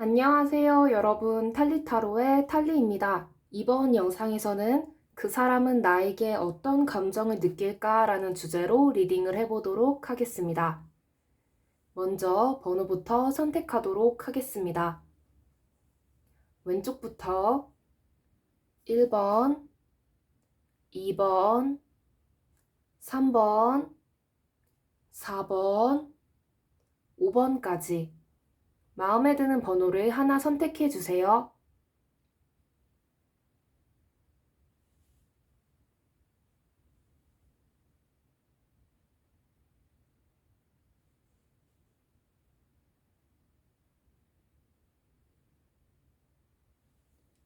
안녕하세요, 여러분. 탈리타로의 탈리입니다. 이번 영상에서는 그 사람은 나에게 어떤 감정을 느낄까? 라는 주제로 리딩을 해보도록 하겠습니다. 먼저 번호부터 선택하도록 하겠습니다. 왼쪽부터 1번, 2번, 3번, 4번, 5번까지 마음에 드는 번호를 하나 선택해 주세요.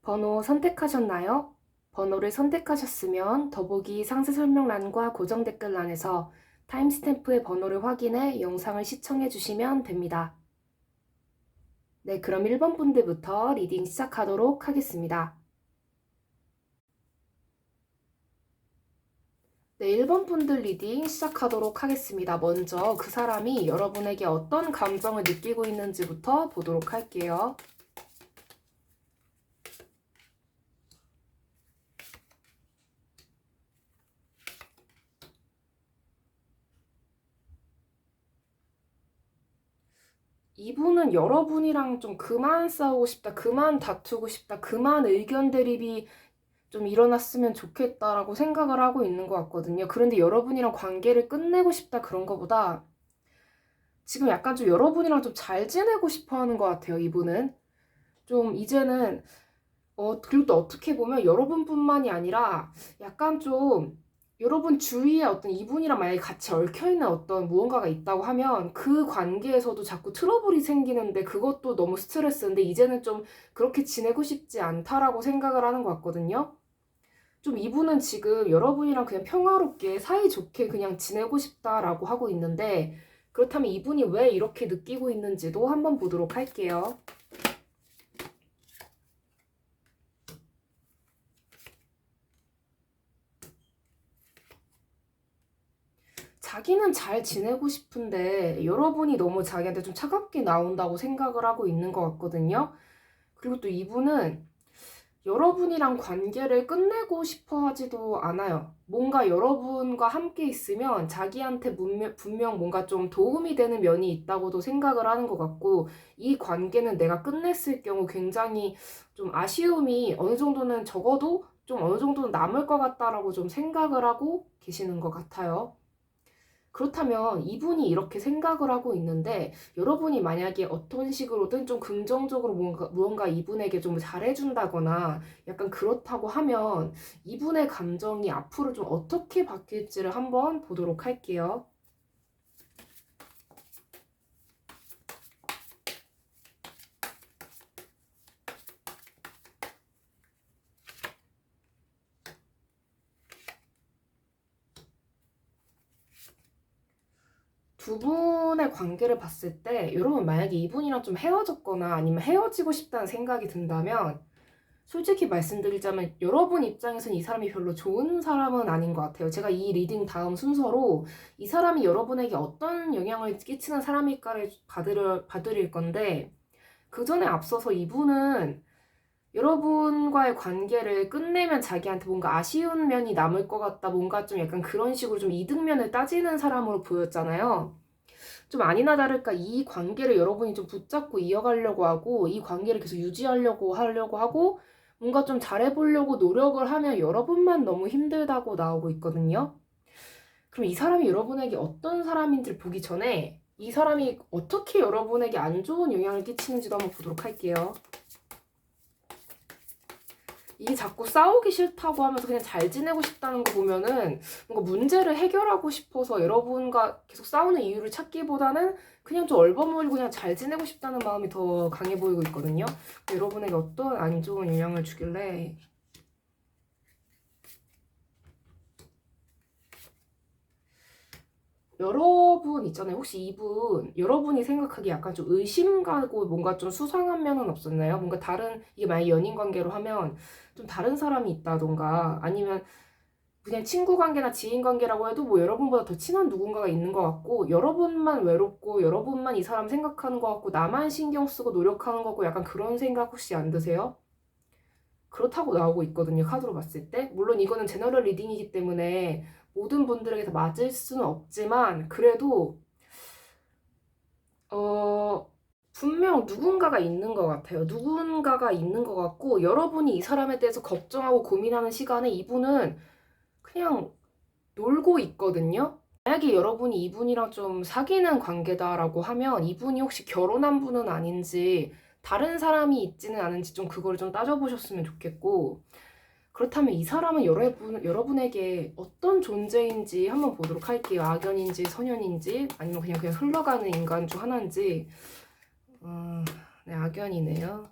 번호 선택하셨나요? 번호를 선택하셨으면 더보기 상세 설명란과 고정 댓글란에서 타임스탬프의 번호를 확인해 영상을 시청해 주시면 됩니다. 네, 그럼 1번 분들부터 리딩 시작하도록 하겠습니다. 네, 1번 분들 리딩 시작하도록 하겠습니다. 먼저 그 사람이 여러분에게 어떤 감정을 느끼고 있는지부터 보도록 할게요. 이분은 여러분이랑 좀 그만 싸우고 싶다, 그만 다투고 싶다, 그만 의견 대립이 좀 일어났으면 좋겠다라고 생각을 하고 있는 것 같거든요. 그런데 여러분이랑 관계를 끝내고 싶다 그런 거보다 지금 약간 좀 여러분이랑 좀 잘 지내고 싶어 하는 것 같아요, 이분은. 좀 이제는, 그리고 또 어떻게 보면 여러분뿐만이 아니라 약간 좀 여러분 주위에 어떤 이분이랑 만약에 같이 얽혀있는 어떤 무언가가 있다고 하면 그 관계에서도 자꾸 트러블이 생기는데 그것도 너무 스트레스인데 이제는 좀 그렇게 지내고 싶지 않다라고 생각을 하는 것 같거든요. 좀 이분은 지금 여러분이랑 그냥 평화롭게 사이좋게 그냥 지내고 싶다라고 하고 있는데 그렇다면 이분이 왜 이렇게 느끼고 있는지도 한번 보도록 할게요. 자기는 잘 지내고 싶은데 여러분이 너무 자기한테 좀 차갑게 나온다고 생각을 하고 있는 것 같거든요. 그리고 또 이분은 여러분이랑 관계를 끝내고 싶어 하지도 않아요. 뭔가 여러분과 함께 있으면 자기한테 분명 뭔가 좀 도움이 되는 면이 있다고도 생각을 하는 것 같고, 이 관계는 내가 끝냈을 경우 굉장히 좀 아쉬움이 어느 정도는 적어도 좀 어느 정도는 남을 것 같다라고 좀 생각을 하고 계시는 것 같아요. 그렇다면 이분이 이렇게 생각을 하고 있는데 여러분이 만약에 어떤 식으로든 좀 긍정적으로 무언가 이분에게 좀 잘해준다거나 약간 그렇다고 하면 이분의 감정이 앞으로 좀 어떻게 바뀔지를 한번 보도록 할게요. 두 분의 관계를 봤을 때 여러분 만약에 이분이랑 좀 헤어졌거나 아니면 헤어지고 싶다는 생각이 든다면 솔직히 말씀드리자면 여러분 입장에서는 이 사람이 별로 좋은 사람은 아닌 것 같아요. 제가 이 리딩 다음 순서로 이 사람이 여러분에게 어떤 영향을 끼치는 사람일까를 봐드릴 건데 그 전에 앞서서 이분은 여러분과의 관계를 끝내면 자기한테 뭔가 아쉬운 면이 남을 것 같다. 뭔가 좀 약간 그런 식으로 좀 이득면을 따지는 사람으로 보였잖아요. 좀 아니나 다를까 이 관계를 여러분이 좀 붙잡고 이어가려고 하고 이 관계를 계속 유지하려고 하고 뭔가 좀 잘해보려고 노력을 하면 여러분만 너무 힘들다고 나오고 있거든요. 그럼 이 사람이 여러분에게 어떤 사람인지를 보기 전에 이 사람이 어떻게 여러분에게 안 좋은 영향을 끼치는지도 한번 보도록 할게요. 이게 자꾸 싸우기 싫다고 하면서 그냥 잘 지내고 싶다는 거 보면은 뭔가 문제를 해결하고 싶어서 여러분과 계속 싸우는 이유를 찾기보다는 그냥 좀 얼버무리고 그냥 잘 지내고 싶다는 마음이 더 강해 보이고 있거든요. 여러분에게 어떤 안 좋은 영향을 주길래 여러분 있잖아요. 혹시 이분 여러분이 생각하기에 약간 좀 의심 가고 뭔가 좀 수상한 면은 없었나요? 뭔가 다른 이게 만약 연인 관계로 하면 좀 다른 사람이 있다던가 아니면 그냥 친구 관계나 지인 관계라고 해도 뭐 여러분보다 더 친한 누군가가 있는 것 같고 여러분만 외롭고 여러분만 이 사람 생각하는 것 같고 나만 신경 쓰고 노력하는 거고 약간 그런 생각 혹시 안 드세요? 그렇다고 나오고 있거든요. 카드로 봤을 때. 물론 이거는 제너럴 리딩이기 때문에 모든 분들에게 다 맞을 수는 없지만 그래도 분명 누군가가 있는 것 같아요. 누군가가 있는 것 같고 여러분이 이 사람에 대해서 걱정하고 고민하는 시간에 이분은 그냥 놀고 있거든요. 만약에 여러분이 이분이랑 좀 사귀는 관계다라고 하면 이분이 혹시 결혼한 분은 아닌지 다른 사람이 있지는 않은지 좀 그걸 좀 따져보셨으면 좋겠고 그렇다면 이 사람은 여러분에게 어떤 존재인지 한번 보도록 할게요. 악연인지 선연인지 아니면 그냥 흘러가는 인간 중 하나인지 네, 악연이네요.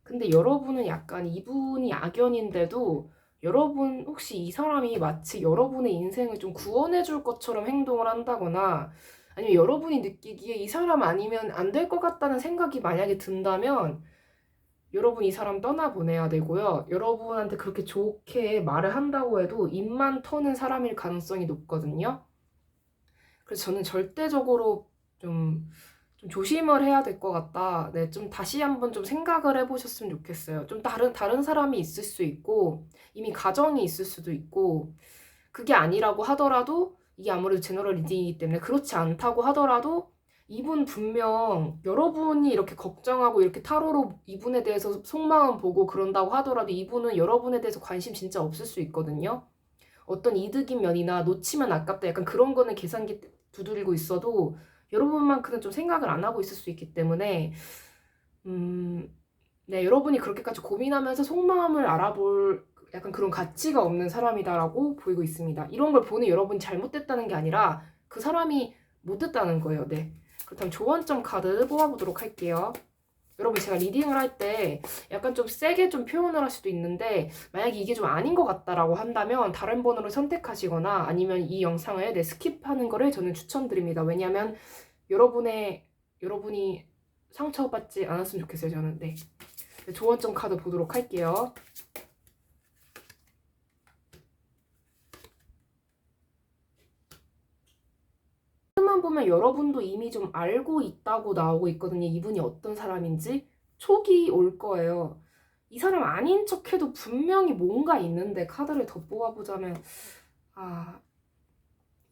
근데 여러분은 약간 이분이 악연인데도 여러분 혹시 이 사람이 마치 여러분의 인생을 좀 구원해 줄 것처럼 행동을 한다거나 아니면 여러분이 느끼기에 이 사람 아니면 안 될 것 같다는 생각이 만약에 든다면 여러분 이 사람 떠나보내야 되고요. 여러분한테 그렇게 좋게 말을 한다고 해도 입만 터는 사람일 가능성이 높거든요. 그래서 저는 절대적으로 좀 조심을 해야 될 것 같다. 네, 좀 다시 한번 좀 생각을 해보셨으면 좋겠어요. 좀 다른 사람이 있을 수 있고, 이미 가정이 있을 수도 있고, 그게 아니라고 하더라도, 이게 아무래도 제너럴 리딩이기 때문에 그렇지 않다고 하더라도, 이분 분명 여러분이 이렇게 걱정하고 이렇게 타로로 이분에 대해서 속마음 보고 그런다고 하더라도 이분은 여러분에 대해서 관심 진짜 없을 수 있거든요. 어떤 이득인 면이나 놓치면 아깝다 약간 그런 거는 계산기 두드리고 있어도 여러분만큼은 좀 생각을 안 하고 있을 수 있기 때문에 네, 여러분이 그렇게까지 고민하면서 속마음을 알아볼 약간 그런 가치가 없는 사람이다라고 보이고 있습니다. 이런 걸 보는 여러분이 잘못됐다는 게 아니라 그 사람이 못됐다는 거예요. 네. 그렇다면 조언점 카드 뽑아보도록 할게요. 여러분 제가 리딩을 할 때 약간 좀 세게 좀 표현을 할 수도 있는데 만약에 이게 좀 아닌 것 같다라고 한다면 다른 번호를 선택하시거나 아니면 이 영상을 스킵하는 거를 저는 추천드립니다. 왜냐하면 여러분이 상처받지 않았으면 좋겠어요. 저는 네. 조언점 카드 보도록 할게요. 만 보면 여러분도 이미 좀 알고 있다고 나오고 있거든요. 이분이 어떤 사람인지 촉이 올 거예요. 이 사람 아닌 척해도 분명히 뭔가 있는데 카드를 더 뽑아보자면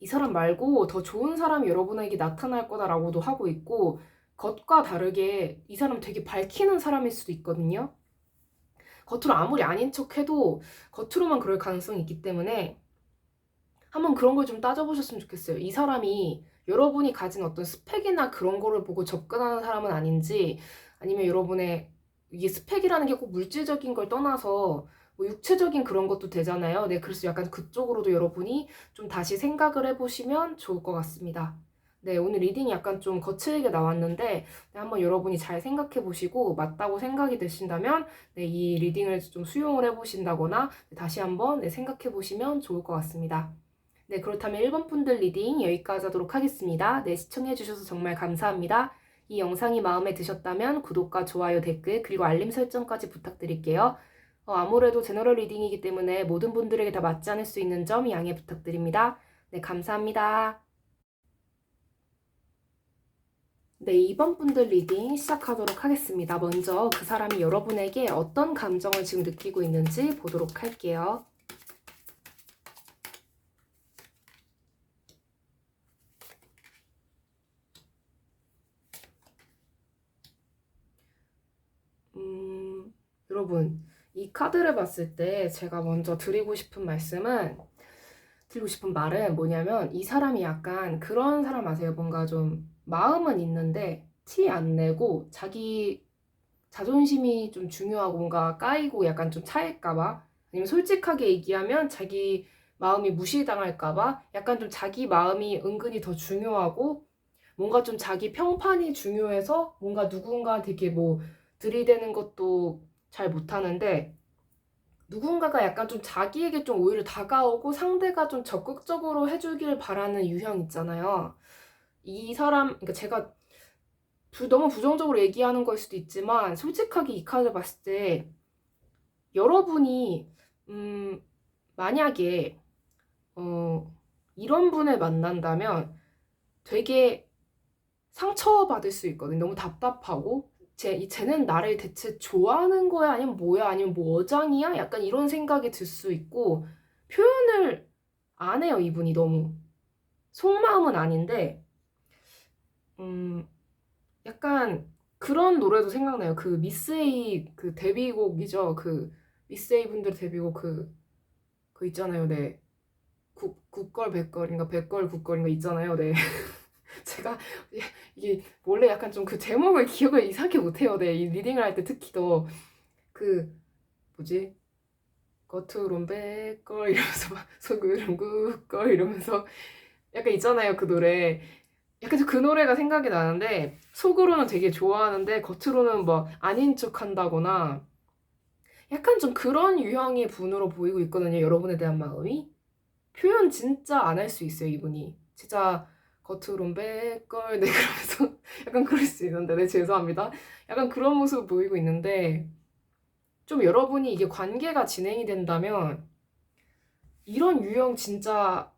이 사람 말고 더 좋은 사람이 여러분에게 나타날 거다라고도 하고 있고 겉과 다르게 이 사람 되게 밝히는 사람일 수도 있거든요. 겉으로 아무리 아닌 척해도 겉으로만 그럴 가능성이 있기 때문에 한번 그런 걸 좀 따져보셨으면 좋겠어요. 이 사람이 여러분이 가진 어떤 스펙이나 그런 거를 보고 접근하는 사람은 아닌지 아니면 여러분의 이게 스펙이라는 게 꼭 물질적인 걸 떠나서 뭐 육체적인 그런 것도 되잖아요. 네, 그래서 약간 그쪽으로도 여러분이 좀 다시 생각을 해보시면 좋을 것 같습니다. 네, 오늘 리딩이 약간 좀 거칠게 나왔는데 네, 한번 여러분이 잘 생각해 보시고 맞다고 생각이 드신다면 네, 이 리딩을 좀 수용을 해보신다거나 네, 다시 한번 네, 생각해 보시면 좋을 것 같습니다. 네, 그렇다면 1번 분들 리딩 여기까지 하도록 하겠습니다. 네, 시청해주셔서 정말 감사합니다. 이 영상이 마음에 드셨다면 구독과 좋아요, 댓글, 그리고 알림 설정까지 부탁드릴게요. 아무래도 제너럴 리딩이기 때문에 모든 분들에게 다 맞지 않을 수 있는 점 양해 부탁드립니다. 네, 감사합니다. 네, 2번 분들 리딩 시작하도록 하겠습니다. 먼저 그 사람이 여러분에게 어떤 감정을 지금 느끼고 있는지 보도록 할게요. 여러분, 이 카드를 봤을 때 제가 먼저 드리고 싶은 말은 뭐냐면 이 사람이 약간 그런 사람 아세요? 뭔가 좀 마음은 있는데 티 안 내고 자기 자존심이 좀 중요하고 뭔가 까이고 약간 좀 차일까봐 아니면 솔직하게 얘기하면 자기 마음이 무시당할까봐 약간 좀 자기 마음이 은근히 더 중요하고 뭔가 좀 자기 평판이 중요해서 뭔가 누군가한테 뭐 들이대는 것도 잘 못하는데 누군가가 약간 좀 자기에게 좀 오히려 다가오고 상대가 좀 적극적으로 해주길 바라는 유형 있잖아요. 이 사람, 그러니까 제가 너무 부정적으로 얘기하는 걸 수도 있지만 솔직하게 이 카드 봤을 때 여러분이 만약에 이런 분을 만난다면 되게 상처받을 수 있거든요. 너무 답답하고 쟤는 나를 대체 좋아하는 거야? 아니면 뭐야? 아니면 뭐 어장이야? 약간 이런 생각이 들 수 있고 표현을 안 해요. 이분이 너무 속마음은 아닌데 약간 그런 노래도 생각나요. 그 미스 A 그 데뷔곡이죠. 그 미스 A 분들 데뷔곡 그 있잖아요. 네. 굿걸 백걸인가 백걸 굿걸인가 있잖아요. 네. 제가 이게 원래 약간 좀 그 제목을 기억을 이상하게 못해요. 네. 이 리딩을 할 때 특히 더 그 뭐지? 겉으론 백걸 이러면서 막 속으론 굿걸 이러면서 약간 있잖아요. 그 노래. 약간 그 노래가 생각이 나는데 속으로는 되게 좋아하는데 겉으로는 뭐 아닌 척 한다거나 약간 좀 그런 유형의 분으로 보이고 있거든요. 여러분에 대한 마음이. 표현 진짜 안 할 수 있어요, 이분이. 진짜 겉으론 백걸 네 그러면서 약간 그럴 수 있는데 네 죄송합니다. 약간 그런 모습 보이고 있는데 좀 여러분이 이게 관계가 진행이 된다면 이런 유형 진짜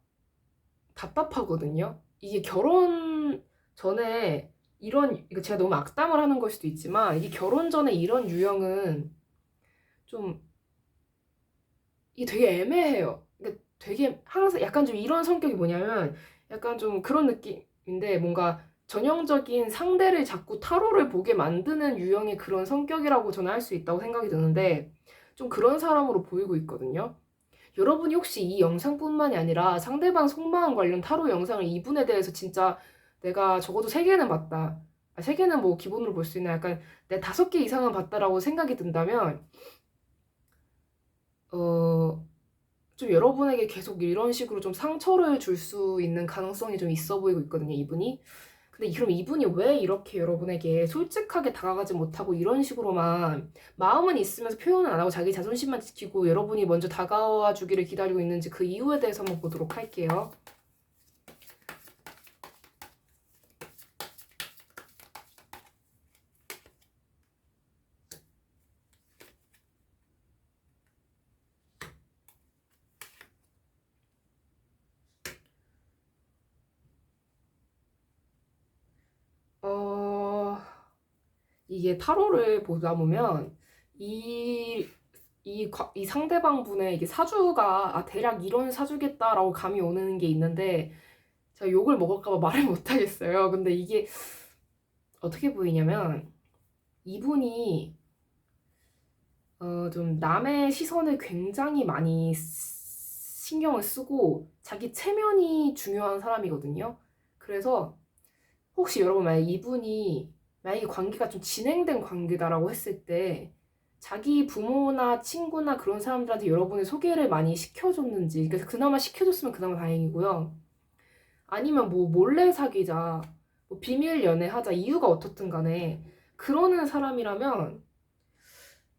답답하거든요. 이게 결혼 전에 이거 제가 너무 악담을 하는 걸 수도 있지만 이게 결혼 전에 이런 유형은 좀 이게 되게 애매해요. 그러니까 되게 항상 약간 좀 이런 성격이 뭐냐면 약간 좀 그런 느낌인데 뭔가 전형적인 상대를 자꾸 타로를 보게 만드는 유형의 그런 성격이라고 저는 할 수 있다고 생각이 드는데 좀 그런 사람으로 보이고 있거든요. 여러분이 혹시 이 영상뿐만이 아니라 상대방 속마음 관련 타로 영상을 이분에 대해서 진짜 내가 적어도 3개는 봤다. 3개는 뭐 기본으로 볼 수 있나 약간 내 5개 이상은 봤다라고 생각이 든다면 어, 좀 여러분에게 계속 이런 식으로 좀 상처를 줄 수 있는 가능성이 좀 있어 보이고 있거든요, 이분이. 근데 그럼 이분이 왜 이렇게 여러분에게 솔직하게 다가가지 못하고 이런 식으로만 마음은 있으면서 표현은 안 하고 자기 자존심만 지키고 여러분이 먼저 다가와 주기를 기다리고 있는지 그 이유에 대해서 한번 보도록 할게요. 어, 이게 타로를 보다 보면 이 이 상대방 분의 이게 사주가 대략 이런 사주겠다라고 감이 오는 게 있는데 제가 욕을 먹을까봐 말을 못 하겠어요. 근데 이게 어떻게 보이냐면 이분이 좀 남의 시선을 굉장히 많이 신경을 쓰고 자기 체면이 중요한 사람이거든요. 그래서 혹시 여러분 만약에 관계가 좀 진행된 관계다라고 했을 때 자기 부모나 친구나 그런 사람들한테 여러분의 소개를 많이 시켜줬는지 그래서 그나마 시켜줬으면 그나마 다행이고요. 아니면 뭐 몰래 사귀자, 뭐 비밀 연애하자 이유가 어떻든 간에 그러는 사람이라면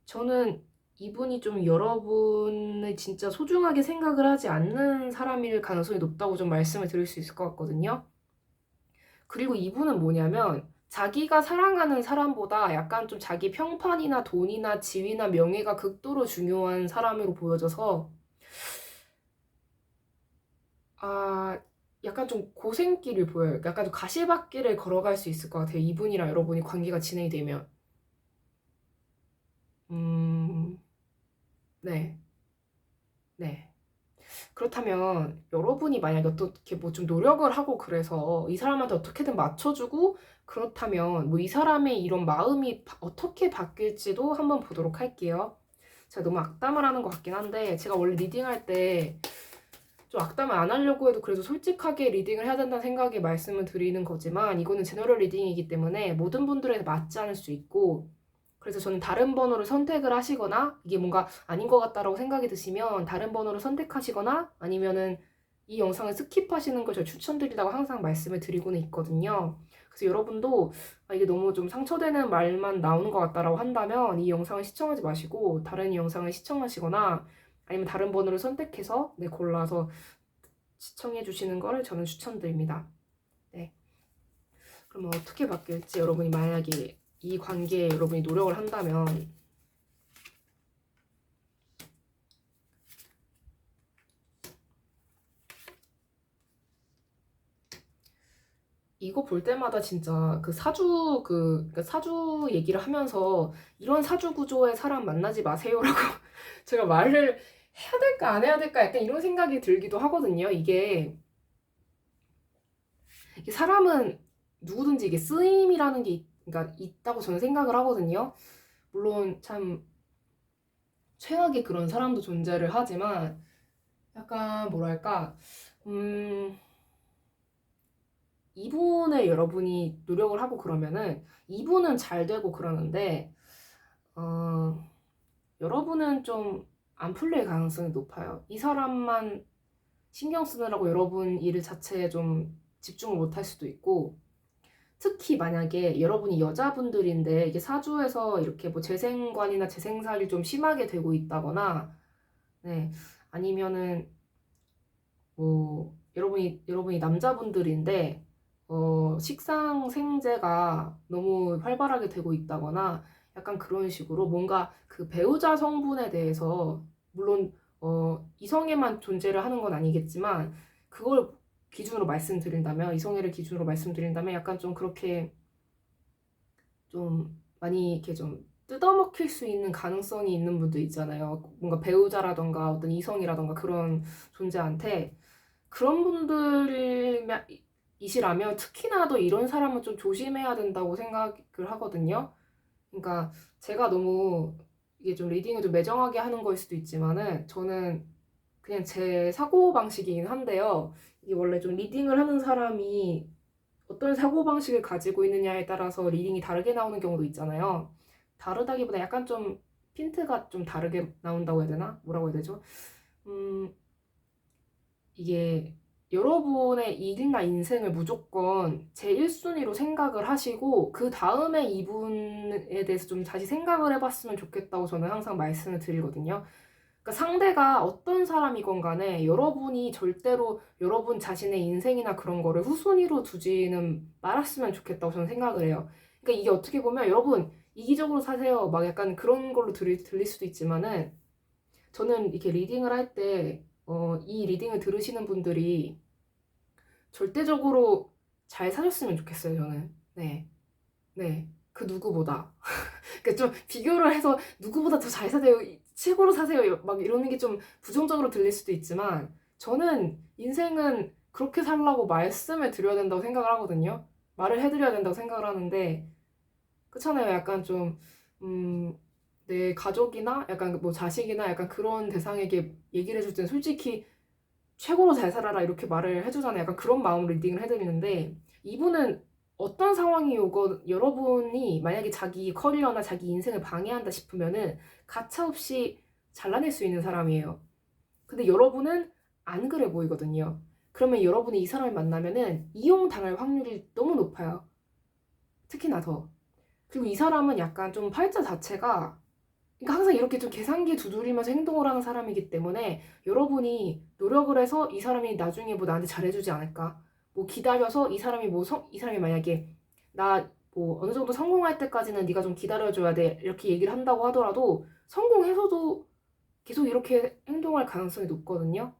저는 이분이 좀 여러분을 진짜 소중하게 생각을 하지 않는 사람일 가능성이 높다고 좀 말씀을 드릴 수 있을 것 같거든요. 그리고 이분은 뭐냐면 자기가 사랑하는 사람보다 약간 좀 자기 평판이나 돈이나 지위나 명예가 극도로 중요한 사람으로 보여져서 아 약간 좀 고생길을 보여요. 약간 좀 가시밭길을 걸어갈 수 있을 것 같아요. 이분이랑 여러분이 관계가 진행이 되면. 음, 네, 네. 그렇다면 여러분이 만약에 어떻게 뭐 좀 노력을 하고 그래서 이 사람한테 어떻게든 맞춰주고 그렇다면 뭐 이 사람의 이런 마음이 어떻게 바뀔지도 한번 보도록 할게요. 제가 너무 악담을 하는 것 같긴 한데 제가 원래 리딩할 때 좀 악담을 안 하려고 해도 그래도 솔직하게 리딩을 해야 된다는 생각에 말씀을 드리는 거지만 이거는 제너럴 리딩이기 때문에 모든 분들에게 맞지 않을 수 있고 그래서 저는 다른 번호를 선택을 하시거나 이게 뭔가 아닌 것 같다라고 생각이 드시면 다른 번호를 선택하시거나 아니면은 이 영상을 스킵하시는 걸 제가 추천드리다고 항상 말씀을 드리고는 있거든요. 그래서 여러분도 이게 너무 좀 상처되는 말만 나오는 것 같다라고 한다면 이 영상을 시청하지 마시고 다른 영상을 시청하시거나 아니면 다른 번호를 선택해서 골라서 시청해 주시는 거를 저는 추천드립니다. 네. 그러면 어떻게 바뀔지 여러분이 만약에 이 관계에 여러분이 노력을 한다면 이거 볼 때마다 진짜 그러니까 사주 얘기를 하면서 이런 사주 구조의 사람 만나지 마세요라고 제가 말을 해야 될까 안 해야 될까 약간 이런 생각이 들기도 하거든요. 이게 사람은 누구든지 이게 쓰임이라는 게 그러니까 있다고 저는 생각을 하거든요. 물론 참 최악의 그런 사람도 존재를 하지만 약간 뭐랄까 이분을 여러분이 노력을 하고 그러면은 이분은 잘 되고 그러는데 어, 여러분은 좀 안 풀릴 가능성이 높아요. 이 사람만 신경 쓰느라고 여러분 일 자체에 좀 집중을 못 할 수도 있고 특히 만약에 여러분이 여자분들인데 이게 사주에서 이렇게 뭐 재생관이나 재생살이 좀 심하게 되고 있다거나 네, 아니면은 뭐 여러분이 남자분들인데 식상 생제가 너무 활발하게 되고 있다거나 약간 그런 식으로 뭔가 그 배우자 성분에 대해서 물론 이성애만 존재를 하는 건 아니겠지만 그걸 기준으로 말씀드린다면 이성애를 기준으로 말씀드린다면 약간 좀 그렇게 좀 많이 이렇게 좀 뜯어먹힐 수 있는 가능성이 있는 분도 있잖아요. 뭔가 배우자라던가 어떤 이성이라던가 그런 존재한테 그런 분들이시라면 특히나도 이런 사람은 좀 조심해야 된다고 생각을 하거든요. 그러니까 제가 너무 이게 좀 리딩을 좀 매정하게 하는 거일 수도 있지만은 저는 그냥 제 사고방식이긴 한데요. 이게 원래 좀 리딩을 하는 사람이 어떤 사고방식을 가지고 있느냐에 따라서 리딩이 다르게 나오는 경우도 있잖아요. 다르다기보다 약간 좀 핀트가 좀 다르게 나온다고 해야 되나? 뭐라고 해야 되죠? 음, 이게 여러분의 일이나 인생을 무조건 제1순위로 생각을 하시고 그 다음에 이분에 대해서 좀 다시 생각을 해봤으면 좋겠다고 저는 항상 말씀을 드리거든요. 그러니까 상대가 어떤 사람이건 간에 여러분이 절대로 여러분 자신의 인생이나 그런 거를 후순위로 두지는 말았으면 좋겠다고 저는 생각을 해요. 그러니까 이게 어떻게 보면 여러분 이기적으로 사세요. 막 약간 그런 걸로 들릴 수도 있지만은 저는 이렇게 리딩을 할 때, 이 리딩을 들으시는 분들이 절대적으로 잘 사셨으면 좋겠어요, 저는. 네. 네. 그 누구보다. 그러니까 좀 비교를 해서 누구보다 더 잘 사세요, 최고로 사세요, 막 이러는 게 좀 부정적으로 들릴 수도 있지만, 저는 인생은 그렇게 살라고 말씀을 드려야 된다고 생각을 하거든요. 말을 해드려야 된다고 생각을 하는데, 그렇잖아요. 약간 좀, 내 가족이나 약간 뭐 자식이나 약간 그런 대상에게 얘기를 해줄 때는 솔직히 최고로 잘 살아라 이렇게 말을 해주잖아요. 약간 그런 마음으로 리딩을 해드리는데 이분은 어떤 상황이 오건 여러분이 만약에 자기 커리어나 자기 인생을 방해한다 싶으면은 가차없이 잘라낼 수 있는 사람이에요. 근데 여러분은 안 그래 보이거든요. 그러면 여러분이 이 사람을 만나면은 이용당할 확률이 너무 높아요. 특히나 더. 그리고 이 사람은 약간 좀 팔자 자체가 그러니까 항상 이렇게 좀 계산기 두드리면서 행동을 하는 사람이기 때문에 여러분이 노력을 해서 이 사람이 나중에 뭐 나한테 잘해주지 않을까? 뭐 기다려서 이 사람이 만약에 나 뭐 어느 정도 성공할 때까지는 네가 좀 기다려줘야 돼 이렇게 얘기를 한다고 하더라도 성공해서도 계속 이렇게 행동할 가능성이 높거든요.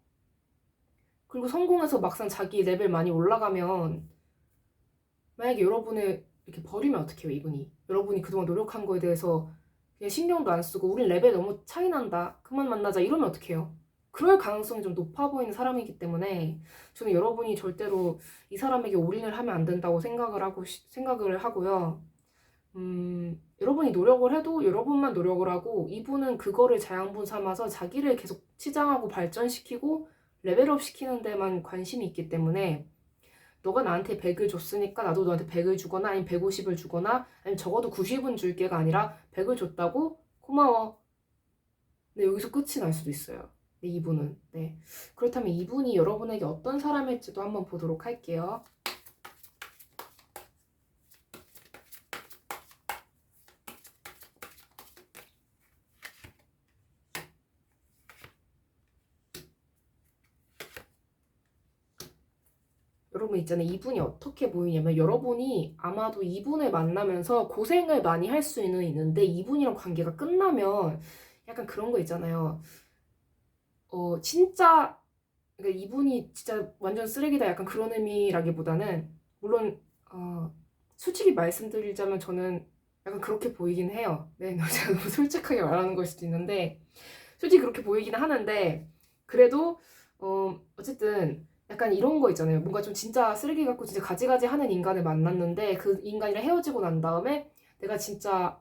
그리고 성공해서 막상 자기 레벨 많이 올라가면 만약에 여러분을 이렇게 버리면 어떡해요, 이분이. 여러분이 그동안 노력한 거에 대해서 그냥 신경도 안 쓰고 우린 레벨 너무 차이 난다. 그만 만나자. 이러면 어떡해요. 그럴 가능성이 좀 높아 보이는 사람이기 때문에 저는 여러분이 절대로 이 사람에게 올인을 하면 안 된다고 생각을 하고요. 여러분이 노력을 해도 여러분만 노력을 하고 이분은 그거를 자양분 삼아서 자기를 계속 치장하고 발전시키고 레벨업 시키는 데만 관심이 있기 때문에 너가 나한테 100을 줬으니까 나도 너한테 100을 주거나 아니면 150을 주거나 아니면 적어도 90은 줄게가 아니라 100을 줬다고 고마워. 네, 여기서 끝이 날 수도 있어요. 네, 이분은. 네. 그렇다면 이분이 여러분에게 어떤 사람일지도 한번 보도록 할게요. 여러분 있잖아요. 이분이 어떻게 보이냐면 여러분이 아마도 이분을 만나면서 고생을 많이 할 수는 있는데 이분이랑 관계가 끝나면 약간 그런 거 있잖아요. 진짜 그러니까 이분이 진짜 완전 쓰레기다 약간 그런 의미라기보다는 물론 어, 솔직히 말씀드리자면 저는 약간 그렇게 보이긴 해요. 네, 제가 너무 솔직하게 말하는 걸 수도 있는데 솔직히 그렇게 보이기는 하는데 그래도 어쨌든 약간 이런 거 있잖아요. 뭔가 좀 진짜 쓰레기 같고 진짜 가지가지 하는 인간을 만났는데 그 인간이랑 헤어지고 난 다음에 내가 진짜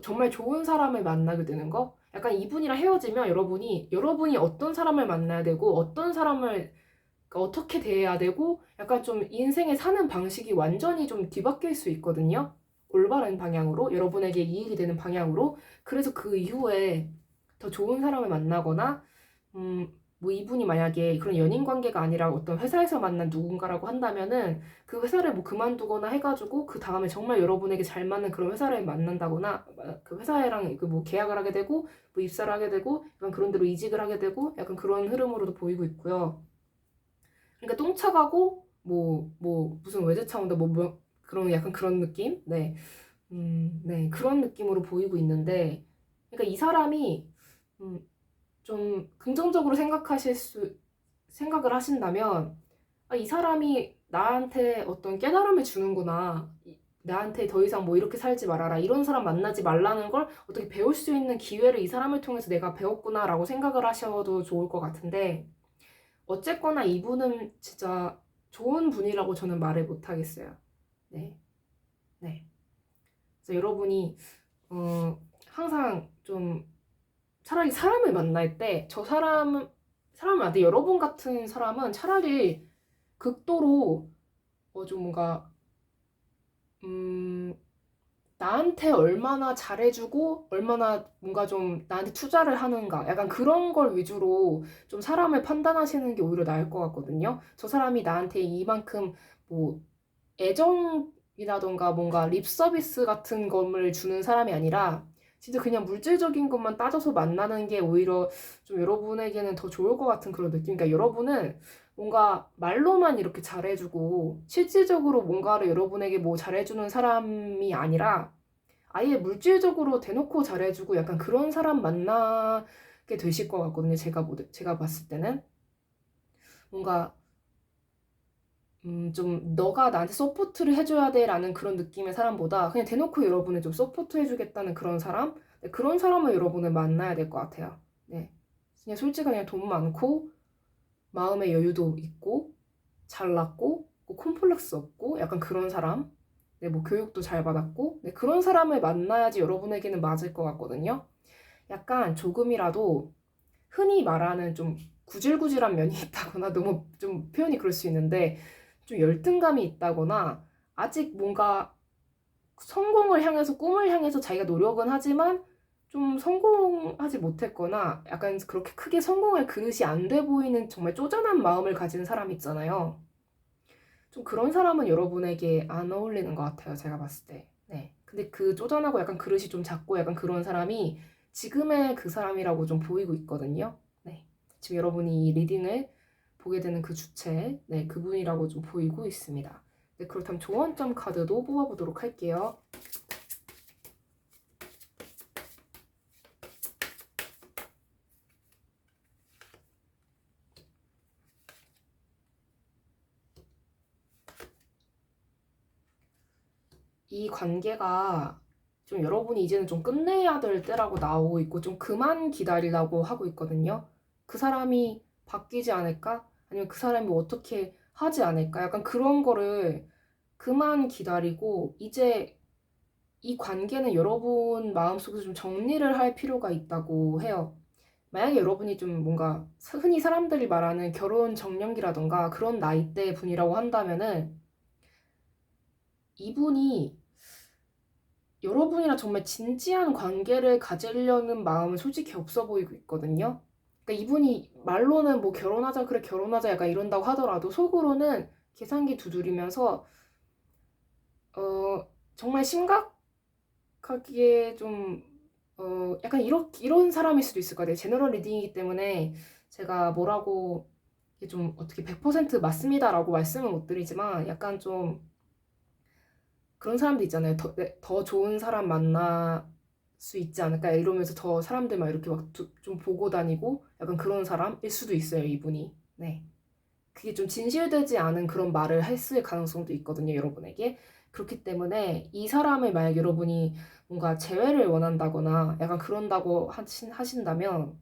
정말 좋은 사람을 만나게 되는 거? 약간 이분이랑 헤어지면 여러분이 어떤 사람을 만나야 되고 어떤 사람을 어떻게 대해야 되고 약간 좀 인생에 사는 방식이 완전히 좀 뒤바뀔 수 있거든요. 올바른 방향으로, 여러분에게 이익이 되는 방향으로. 그래서 그 이후에 더 좋은 사람을 만나거나, 뭐 이분이 만약에 그런 연인 관계가 아니라 어떤 회사에서 만난 누군가라고 한다면은 그 회사를 뭐 그만두거나 해가지고 그 다음에 정말 여러분에게 잘 맞는 그런 회사를 만난다거나 그 회사랑 그 뭐 계약을 하게 되고 뭐 입사를 하게 되고 약간 그런 데로 이직을 하게 되고 약간 그런 흐름으로도 보이고 있고요. 그러니까 똥차 가고 뭐 무슨 외제차 온다 뭐 그런 약간 그런 느낌? 네. 네. 그런 느낌으로 보이고 있는데 그러니까 이 사람이 음, 좀 긍정적으로 생각을 하신다면 아, 이 사람이 나한테 어떤 깨달음을 주는구나. 나한테 더 이상 뭐 이렇게 살지 말아라. 이런 사람 만나지 말라는 걸 어떻게 배울 수 있는 기회를 이 사람을 통해서 내가 배웠구나라고 생각을 하셔도 좋을 것 같은데 어쨌거나 이분은 진짜 좋은 분이라고 저는 말을 못 하겠어요. 네, 네. 그래서 여러분이 항상 좀 차라리 사람을 만날 때 저 사람을 만날 때 여러분 같은 사람은 차라리 극도로 좀 뭔가 음, 나한테 얼마나 잘해주고 얼마나 뭔가 좀 나한테 투자를 하는가 약간 그런 걸 위주로 좀 사람을 판단하시는 게 오히려 나을 것 같거든요. 저 사람이 나한테 이만큼 뭐 애정이라던가 뭔가 립 서비스 같은 것을 주는 사람이 아니라 진짜 그냥 물질적인 것만 따져서 만나는 게 오히려 좀 여러분에게는 더 좋을 것 같은 그런 느낌. 그러니까 여러분은 뭔가 말로만 이렇게 잘해주고 실질적으로 뭔가를 여러분에게 뭐 잘해주는 사람이 아니라 아예 물질적으로 대놓고 잘해주고 약간 그런 사람 만나게 되실 것 같거든요. 제가 봤을 때는 뭔가 좀 너가 나한테 서포트를 해줘야 돼라는 그런 느낌의 사람보다 그냥 대놓고 여러분을 좀 서포트 해주겠다는 그런 사람? 네, 그런 사람을 여러분을 만나야 될 것 같아요. 네. 그냥 솔직하게 그냥 돈 많고 마음의 여유도 있고 잘났고 뭐 콤플렉스 없고 약간 그런 사람. 네, 뭐 교육도 잘 받았고 네, 그런 사람을 만나야지 여러분에게는 맞을 것 같거든요. 약간 조금이라도 흔히 말하는 좀 구질구질한 면이 있다거나 너무 좀 표현이 그럴 수 있는데 좀 열등감이 있다거나 아직 뭔가 성공을 향해서 꿈을 향해서 자기가 노력은 하지만 좀 성공하지 못했거나 약간 그렇게 크게 성공할 그릇이 안 돼 보이는 정말 쪼잔한 마음을 가진 사람 있잖아요. 좀 그런 사람은 여러분에게 안 어울리는 것 같아요. 제가 봤을 때. 네. 근데 그 쪼잔하고 약간 그릇이 좀 작고 약간 그런 사람이 지금의 그 사람이라고 좀 보이고 있거든요. 네. 지금 여러분이 이 리딩을 보게 되는 그 주체, 네, 그분이라고 좀 보이고 있습니다. 네, 그렇다면 조언점 카드도 뽑아보도록 할게요. 이 관계가 좀 여러분이 이제는 좀 끝내야 될 때라고 나오고 있고 좀 그만 기다리라고 하고 있거든요. 그 사람이 바뀌지 않을까? 아니면 그 사람이 뭐 어떻게 하지 않을까? 약간 그런 거를 그만 기다리고 이제 이 관계는 여러분 마음속에서 좀 정리를 할 필요가 있다고 해요. 만약에 여러분이 좀 뭔가 흔히 사람들이 말하는 결혼 정년기라던가 그런 나이대 분이라고 한다면은 이분이 여러분이랑 정말 진지한 관계를 가지려는 마음은 솔직히 없어 보이고 있거든요. 그러니까 이분이 말로는 뭐 결혼하자, 그래, 결혼하자 약간 이런다고 하더라도 속으로는 계산기 두드리면서, 정말 심각하게 좀, 약간 이런 사람일 수도 있을 것 같아요. 제너럴 리딩이기 때문에 제가 뭐라고 이게 좀 어떻게 100% 맞습니다라고 말씀은 못 드리지만 약간 좀 그런 사람도 있잖아요. 더 좋은 사람 만날 수 있지 않을까 이러면서 더 사람들 막 이렇게 막 좀 보고 다니고 약간 그런 사람일 수도 있어요, 이분이. 네. 그게 좀 진실되지 않은 그런 말을 했을 가능성도 있거든요, 여러분에게. 그렇기 때문에 이 사람을 만약 여러분이 뭔가 재회를 원한다거나 약간 그런다고 하신다면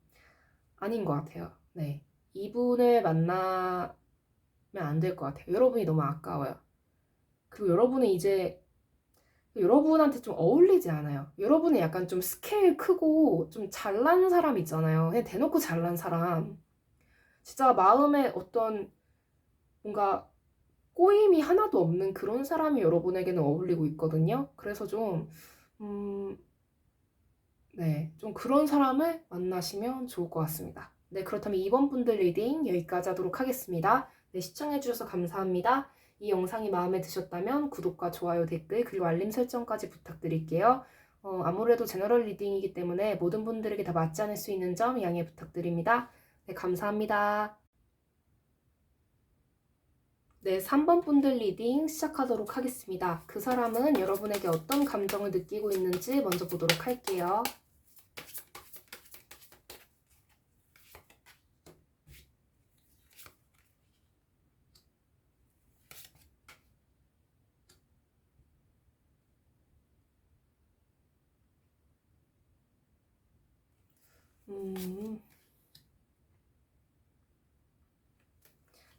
아닌 것 같아요. 네. 이분을 만나면 안 될 것 같아요. 여러분이 너무 아까워요. 그리고 여러분은 이제 여러분한테 좀 어울리지 않아요. 여러분은 약간 좀 스케일 크고 좀 잘난 사람 있잖아요. 그냥 대놓고 잘난 사람. 진짜 마음에 어떤 뭔가 꼬임이 하나도 없는 그런 사람이 여러분에게는 어울리고 있거든요. 그래서 좀, 음, 네, 좀 그런 사람을 만나시면 좋을 것 같습니다. 네, 그렇다면 이번 분들 리딩 여기까지 하도록 하겠습니다. 네, 시청해주셔서 감사합니다. 이 영상이 마음에 드셨다면 구독과 좋아요, 댓글, 그리고 알림 설정까지 부탁드릴게요. 아무래도 제너럴 리딩이기 때문에 모든 분들에게 다 맞지 않을 수 있는 점 양해 부탁드립니다. 네, 감사합니다. 네, 3번 분들 리딩 시작하도록 하겠습니다. 그 사람은 여러분에게 어떤 감정을 느끼고 있는지 먼저 보도록 할게요.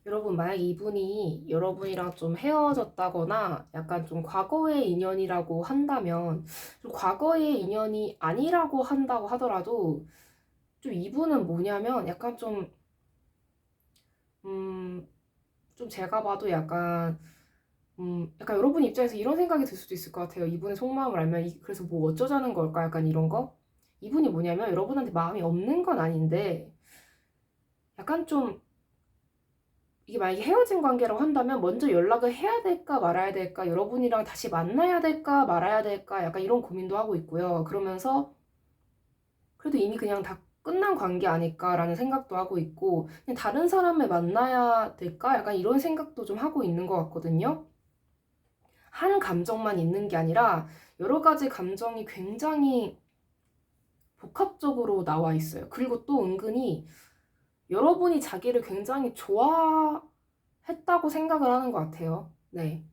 여러분, 만약 이분이 여러분이랑 좀 헤어졌다거나 약간 좀 과거의 인연이라고 한다면, 좀 과거의 인연이 아니라고 한다고 하더라도, 좀 이분은 뭐냐면 약간 음, 좀 제가 봐도 약간 여러분 입장에서 이런 생각이 들 수도 있을 것 같아요. 이분의 속마음을 알면, 그래서 뭐 어쩌자는 걸까? 약간 이런 거? 이분이 뭐냐면 여러분한테 마음이 없는 건 아닌데, 약간 좀 이게 만약에 헤어진 관계라고 한다면 먼저 연락을 해야 될까 말아야 될까, 여러분이랑 다시 만나야 될까 말아야 될까, 약간 이런 고민도 하고 있고요. 그러면서 그래도 이미 그냥 다 끝난 관계 아닐까라는 생각도 하고 있고, 그냥 다른 사람을 만나야 될까, 약간 이런 생각도 좀 하고 있는 것 같거든요. 한 감정만 있는 게 아니라 여러 가지 감정이 굉장히 복합적으로 나와 있어요. 그리고 또 은근히 여러분이 자기를 굉장히 좋아했다고 생각을 하는 것 같아요. 네.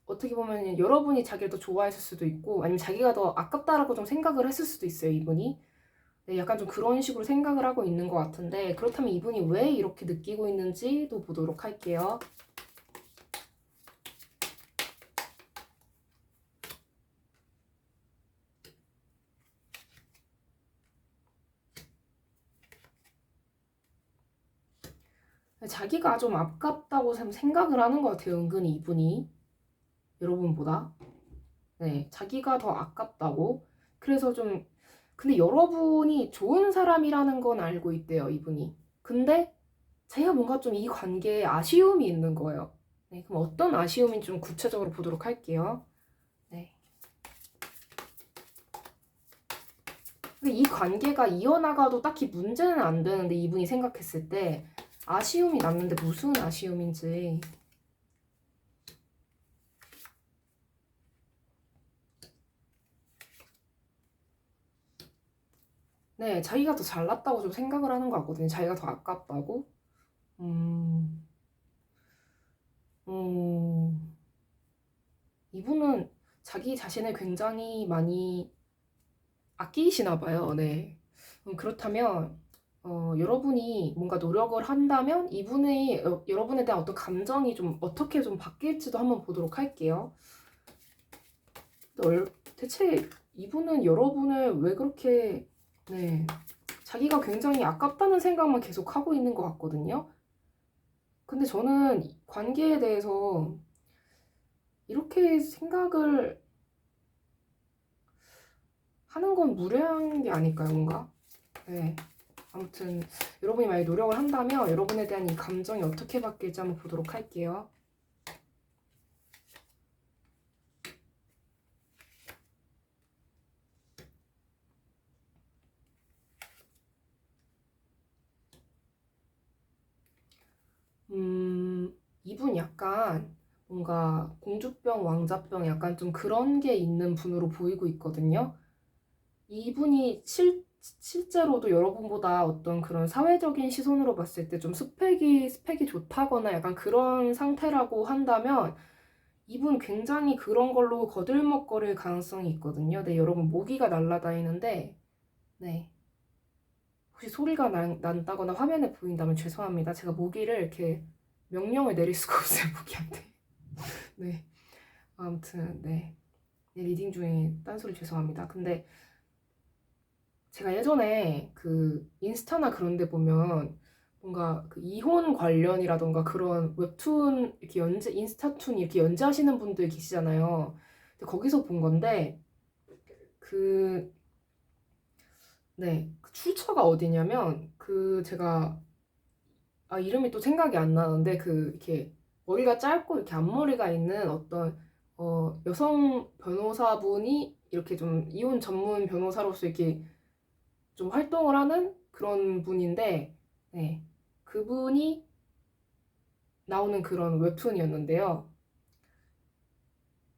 어떻게 보면 여러분이 자기를 더 좋아했을 수도 있고, 아니면 자기가 더 아깝다라고 좀 생각을 했을 수도 있어요, 이분이. 네, 약간 좀 그런 식으로 생각을 하고 있는 것 같은데, 그렇다면 이분이 왜 이렇게 느끼고 있는지도 보도록 할게요. 자기가 좀 아깝다고 생각을 하는 것 같아요, 은근히 이분이. 여러분보다. 네, 자기가 더 아깝다고. 그래서 좀, 근데 여러분이 좋은 사람이라는 건 알고 있대요, 이분이. 근데 제가 뭔가 좀 이 관계에 아쉬움이 있는 거예요. 네, 그럼 어떤 아쉬움인지 좀 구체적으로 보도록 할게요. 네. 근데 이 관계가 이어나가도 딱히 문제는 안 되는데 이분이 생각했을 때 아쉬움이 남는데 무슨 아쉬움인지. 네, 자기가 더 잘났다고 좀 생각을 하는 것 같거든요. 자기가 더 아깝다고. 음, 음, 이분은 자기 자신을 굉장히 많이 아끼시나 봐요. 네. 그렇다면 여러분이 뭔가 노력을 한다면 이분의 여러분에 대한 어떤 감정이 좀 어떻게 좀 바뀔지도 한번 보도록 할게요. 대체 이분은 여러분을 왜 그렇게 네, 자기가 굉장히 아깝다는 생각만 계속 하고 있는 것 같거든요. 근데 저는 관계에 대해서 이렇게 생각을 하는 건 무례한 게 아닐까요, 뭔가? 네. 아무튼 여러분이 만약 노력을 한다면 여러분에 대한 이 감정이 어떻게 바뀔지 한번 보도록 할게요. 이분 약간 뭔가 공주병, 왕자병 약간 좀 그런 게 있는 분으로 보이고 있거든요. 이분이 실제로도 여러분보다 어떤 그런 사회적인 시선으로 봤을 때 좀 스펙이 좋다거나 약간 그런 상태라고 한다면 이분 굉장히 그런 걸로 거들먹거릴 가능성이 있거든요. 네, 여러분 모기가 날아다니는데 네. 혹시 소리가 난다거나 화면에 보인다면 죄송합니다. 제가 모기를 이렇게 명령을 내릴 수가 없어요, 모기한테. 네. 아무튼 네. 네, 리딩 중에 딴소리 죄송합니다. 근데 제가 예전에 그 인스타나 그런 데 보면 뭔가 그 이혼 관련이라던가 그런 웹툰 이렇게 인스타툰 이렇게 연재하시는 분들 계시잖아요. 근데 거기서 본 건데 그 네, 그 출처가 어디냐면 그 제가 이름이 또 생각이 안 나는데 그 이렇게 머리가 짧고 이렇게 앞머리가 있는 어떤 여성 변호사분이 이렇게 좀 이혼 전문 변호사로서 이렇게 좀 활동을 하는 그런 분인데, 네, 그분이 나오는 그런 웹툰이었는데요.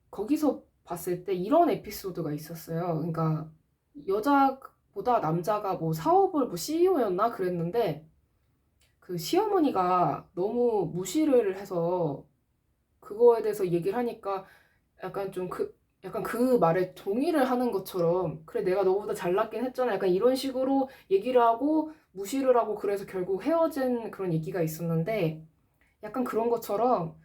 거기서 봤을 때 이런 에피소드가 있었어요. 그러니까 여자보다 남자가 뭐 사업을 뭐 CEO였나 그랬는데 그 시어머니가 너무 무시를 해서 그거에 대해서 얘기를 하니까 약간 좀 약간 그 말에 동의를 하는 것처럼 그래 내가 너보다 잘났긴 했잖아 약간 이런 식으로 얘기를 하고 무시를 하고 그래서 결국 헤어진 그런 얘기가 있었는데 약간 그런 것처럼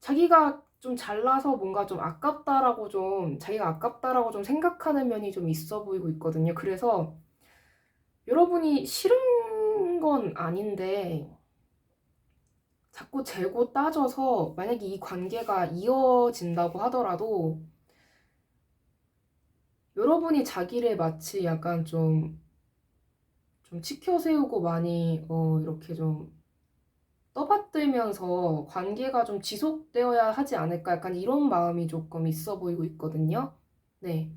자기가 좀 잘나서 뭔가 좀 아깝다라고 좀 자기가 아깝다라고 좀 생각하는 면이 좀 있어 보이고 있거든요. 그래서 여러분이 싫은 건 아닌데 자꾸 재고 따져서 만약에 이 관계가 이어진다고 하더라도 여러분이 자기를 마치 약간 좀 치켜 세우고 많이 이렇게 좀 떠받들면서 관계가 좀 지속되어야 하지 않을까 약간 이런 마음이 조금 있어 보이고 있거든요. 네.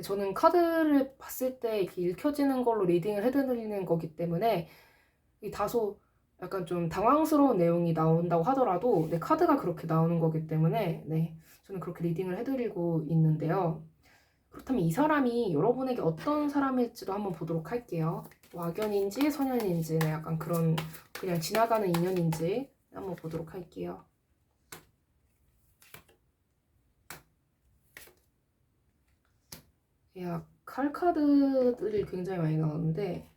저는 카드를 봤을 때 이렇게 읽혀지는 걸로 리딩을 해드리는 거기 때문에 이 다소 약간 좀 당황스러운 내용이 나온다고 하더라도 네, 카드가 그렇게 나오는 거기 때문에 네, 저는 그렇게 리딩을 해드리고 있는데요. 그렇다면 이 사람이 여러분에게 어떤 사람일지도 한번 보도록 할게요. 뭐 악연인지 선연인지 네, 약간 그런 그냥 지나가는 인연인지 한번 보도록 할게요. 야, 칼카드들이 굉장히 많이 나오는데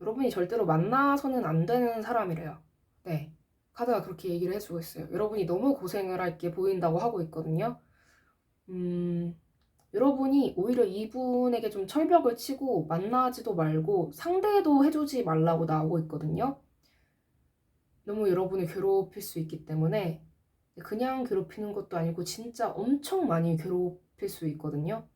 여러분이 절대로 만나서는 안 되는 사람이래요. 네, 카드가 그렇게 얘기를 해주고 있어요. 여러분이 너무 고생을 할 게 보인다고 하고 있거든요. 여러분이 오히려 이분에게 좀 철벽을 치고 만나지도 말고 상대도 해주지 말라고 나오고 있거든요. 너무 여러분을 괴롭힐 수 있기 때문에 그냥 괴롭히는 것도 아니고 진짜 엄청 많이 괴롭힐 수 있거든요.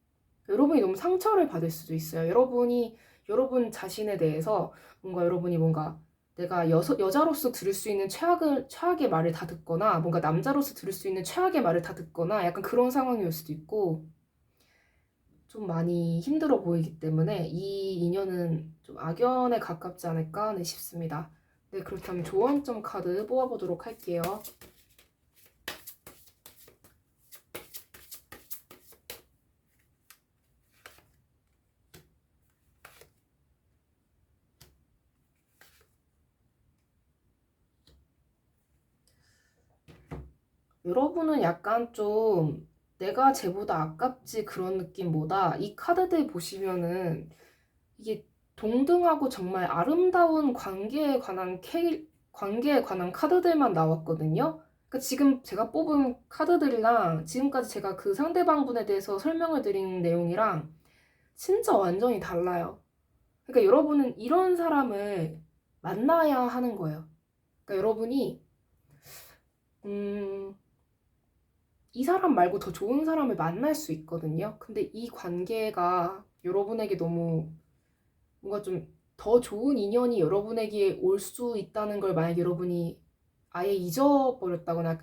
여러분이 너무 상처를 받을 수도 있어요. 여러분 자신에 대해서 여러분이 뭔가 내가 여자로서 들을 수 있는 최악의 말을 다 듣거나 뭔가 남자로서 들을 수 있는 최악의 말을 다 듣거나 약간 그런 상황이 올 수도 있고 좀 많이 힘들어 보이기 때문에 이 인연은 좀 악연에 가깝지 않을까 네, 싶습니다. 네, 그렇다면 조언점 카드 뽑아보도록 할게요. 여러분은 약간 좀 내가 쟤보다 아깝지 그런 느낌보다 이 카드들 보시면은 이게 동등하고 정말 아름다운 관계에 관한 카드들만 나왔거든요. 그러니까 지금 제가 뽑은 카드들이랑 지금까지 제가 그 상대방 분에 대해서 설명을 드린 내용이랑 진짜 완전히 달라요. 그러니까 여러분은 이런 사람을 만나야 하는 거예요. 그러니까 여러분이 이 사람 말고 더 좋은 사람을 만날 수 있거든요. 근데 이 관계가 여러분에게 너무 뭔가 좀 더 좋은 인연이 여러분에게 올 수 있다는 걸 만약 여러분이 아예 잊어버렸다거나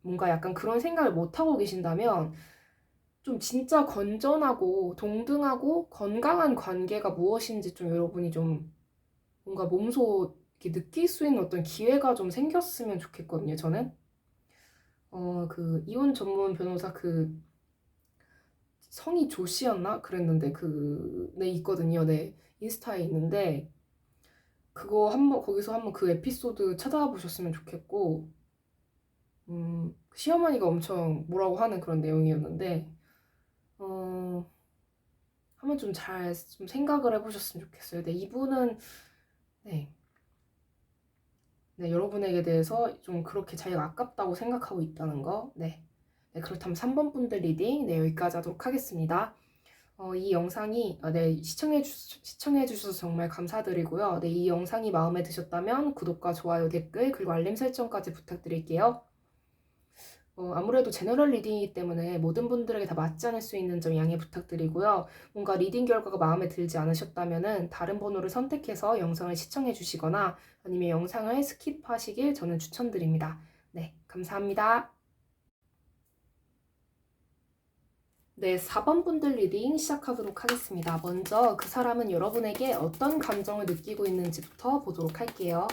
뭔가 약간 그런 생각을 못하고 계신다면 좀 진짜 건전하고 동등하고 건강한 관계가 무엇인지 좀 여러분이 좀 뭔가 몸소 이렇게 느낄 수 있는 어떤 기회가 좀 생겼으면 좋겠거든요, 저는. 그 이혼 전문 변호사 성이 조씨였나? 그랬는데 네, 있거든요. 네, 인스타에 있는데 그거 한번 거기서 한번 그 에피소드 찾아보셨으면 좋겠고 시어머니가 엄청 뭐라고 하는 그런 내용이었는데 한번 좀 잘 좀 생각을 해보셨으면 좋겠어요. 네, 이분은 네, 네, 여러분에게 대해서 좀 그렇게 자기가 아깝다고 생각하고 있다는 거. 네, 네, 그렇다면 3번 분들 리딩 네, 여기까지 하도록 하겠습니다. 이 영상이 네, 시청해 주셔서 정말 감사드리고요. 네, 이 영상이 마음에 드셨다면 구독과 좋아요, 댓글 그리고 알림 설정까지 부탁드릴게요. 아무래도 제너럴 리딩이기 때문에 모든 분들에게 다 맞지 않을 수 있는 점 양해 부탁드리고요. 뭔가 리딩 결과가 마음에 들지 않으셨다면 다른 번호를 선택해서 영상을 시청해 주시거나 아니면 영상을 스킵하시길 저는 추천드립니다. 네, 감사합니다. 네, 4번 분들 리딩 시작하도록 하겠습니다. 먼저 그 사람은 여러분에게 어떤 감정을 느끼고 있는지부터 보도록 할게요.